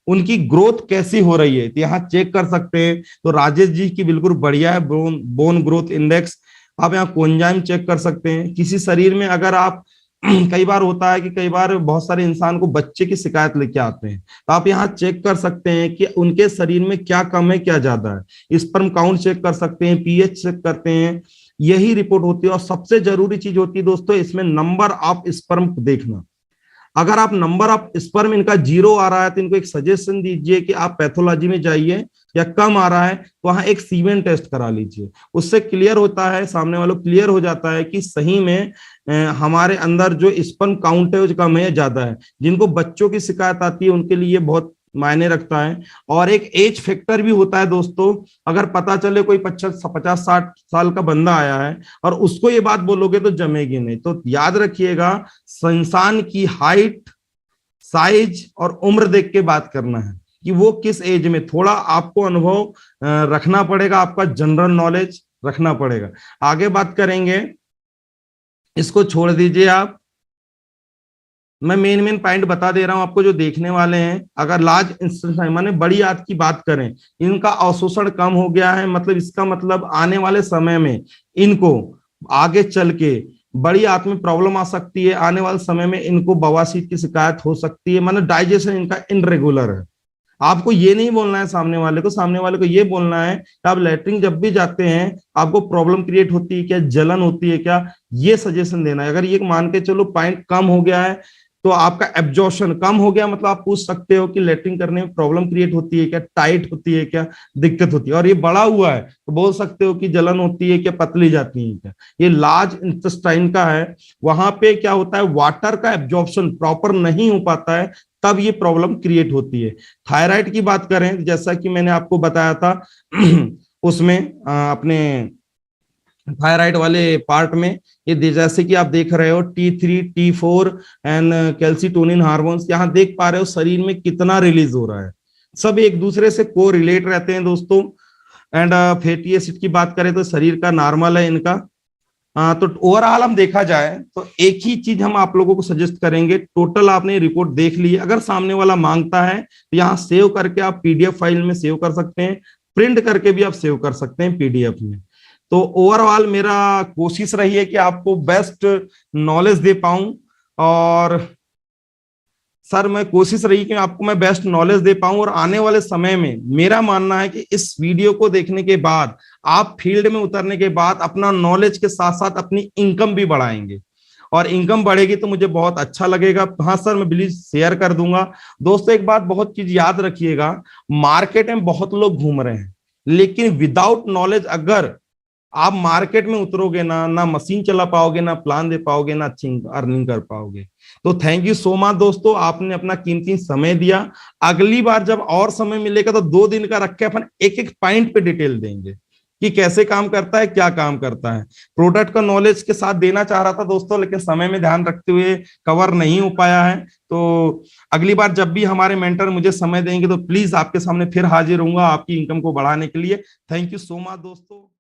उनकी ग्रोथ कैसी हो रही है तो यहाँ चेक कर सकते हैं। तो राजेश जी की बिल्कुल बढ़िया है बोन ग्रोथ इंडेक्स। आप यहाँ कोएंजाइम चेक कर सकते हैं। किसी शरीर में अगर आप कई बार होता है कि कई बार बहुत सारे इंसान को बच्चे की शिकायत लेके आते हैं, तो आप यहाँ चेक कर सकते हैं कि उनके शरीर में क्या कम है क्या ज्यादा है। स्पर्म काउंट चेक कर सकते हैं, पीएच चेक करते हैं, यही रिपोर्ट होती है। और सबसे जरूरी चीज होती है दोस्तों इसमें नंबर ऑफ स्पर्म देखना। अगर आप नंबर ऑफ स्पर्म इनका 0 आ रहा है तो इनको एक सजेशन दीजिए कि आप पैथोलॉजी में जाइए, या कम आ रहा है तो वहां एक सीमेन टेस्ट करा लीजिए। उससे क्लियर होता है, सामने वालों क्लियर हो जाता है कि सही में हमारे अंदर जो स्पर्म काउंट है वो कम है या ज्यादा है। जिनको बच्चों की शिकायत आती है उनके लिए बहुत मायने रखता है। और एक एज फैक्टर भी होता है दोस्तों। अगर पता चले कोई 50-60 साल का बंदा आया है और उसको ये बात बोलोगे तो जमेगी नहीं। तो याद रखिएगा इंसान की हाइट, साइज और उम्र देख के बात करना है कि वो किस एज में। थोड़ा आपको अनुभव रखना पड़ेगा, आपका जनरल नॉलेज रखना पड़ेगा। आगे बात करेंगे, इसको छोड़ दीजिए आप। मैं मेन पॉइंट बता दे रहा हूं आपको जो देखने वाले हैं। अगर लार्ज इंटेस्टाइन माने बड़ी आंत की बात करें, इनका अवशोषण कम हो गया है, मतलब इसका मतलब आने वाले समय में इनको आगे चल के बड़ी आंत में प्रॉब्लम आ सकती है। आने वाले समय में इनको बवासीर की शिकायत हो सकती है, मतलब डाइजेशन इनका इनरेगुलर है। आपको ये नहीं बोलना है सामने वाले को ये बोलना है कि आप लैट्रिन जब भी जाते हैं आपको प्रॉब्लम क्रिएट होती है क्या, जलन होती है क्या, ये सजेशन देना है। अगर ये मान के चलो पॉइंट कम हो गया है तो आपका एब्जॉर्प्शन कम हो गया, मतलब आप पूछ सकते हो कि लैट्रिन करने में प्रॉब्लम क्रिएट होती है क्या, टाइट होती है क्या, दिक्कत होती है। और ये बड़ा हुआ है तो बोल सकते हो कि जलन होती है क्या, पतली जाती है क्या। ये लार्ज इंटेस्टाइन का है, वहां पे क्या होता है वाटर का एब्जॉर्प्शन प्रॉपर नहीं हो पाता है, तब ये प्रॉब्लम क्रिएट होती है। थायराइड की बात करें, जैसा कि मैंने आपको बताया था उसमें अपने थायराइड वाले पार्ट में ये जैसे कि आप देख रहे हो T3, T4 and calcitonin hormones, यहाँ देख पा रहे हो शरीर में कितना रिलीज हो रहा है। सब एक दूसरे से को रिलेट रहते हैं दोस्तों। एंड फैटी एसिड की बात करें तो शरीर का नॉर्मल है इनका। तो ओवरऑल हम देखा जाए तो एक ही चीज हम आप लोगों को सजेस्ट करेंगे। टोटल आपने रिपोर्ट देख ली, अगर सामने वाला मांगता है तो यहाँ सेव करके आप PDF फाइल में सेव कर सकते हैं, प्रिंट करके भी आप सेव कर सकते हैं PDF में। तो ओवरऑल मेरा कोशिश रही है कि आपको बेस्ट नॉलेज दे पाऊं, और सर मैं कोशिश रही कि आपको मैं बेस्ट नॉलेज दे पाऊं। और आने वाले समय में मेरा मानना है कि इस वीडियो को देखने के बाद आप फील्ड में उतरने के बाद अपना नॉलेज के साथ साथ अपनी इनकम भी बढ़ाएंगे, और इनकम बढ़ेगी तो मुझे बहुत अच्छा लगेगा। हाँ सर मैं प्लीज शेयर कर दूंगा। दोस्तों एक बात बहुत चीज याद रखिएगा, मार्केट में बहुत लोग घूम रहे हैं, लेकिन विदाउट नॉलेज अगर आप मार्केट में उतरोगे ना मशीन चला पाओगे, ना प्लान दे पाओगे, ना अच्छी अर्निंग कर पाओगे। तो थैंक यू सो मच दोस्तों, आपने अपना कीमती समय दिया। अगली बार जब और समय मिलेगा तो 2 दिन का रख के अपन एक पॉइंट पे डिटेल देंगे कि कैसे काम करता है, क्या काम करता है। प्रोडक्ट का नॉलेज के साथ देना चाह रहा था दोस्तों, लेकिन समय में ध्यान रखते हुए कवर नहीं हो पाया है। तो अगली बार जब भी हमारे मेंटर मुझे समय देंगे तो प्लीज आपके सामने फिर हाजिर होऊंगा आपकी इनकम को बढ़ाने के लिए। थैंक यू सो मच दोस्तों।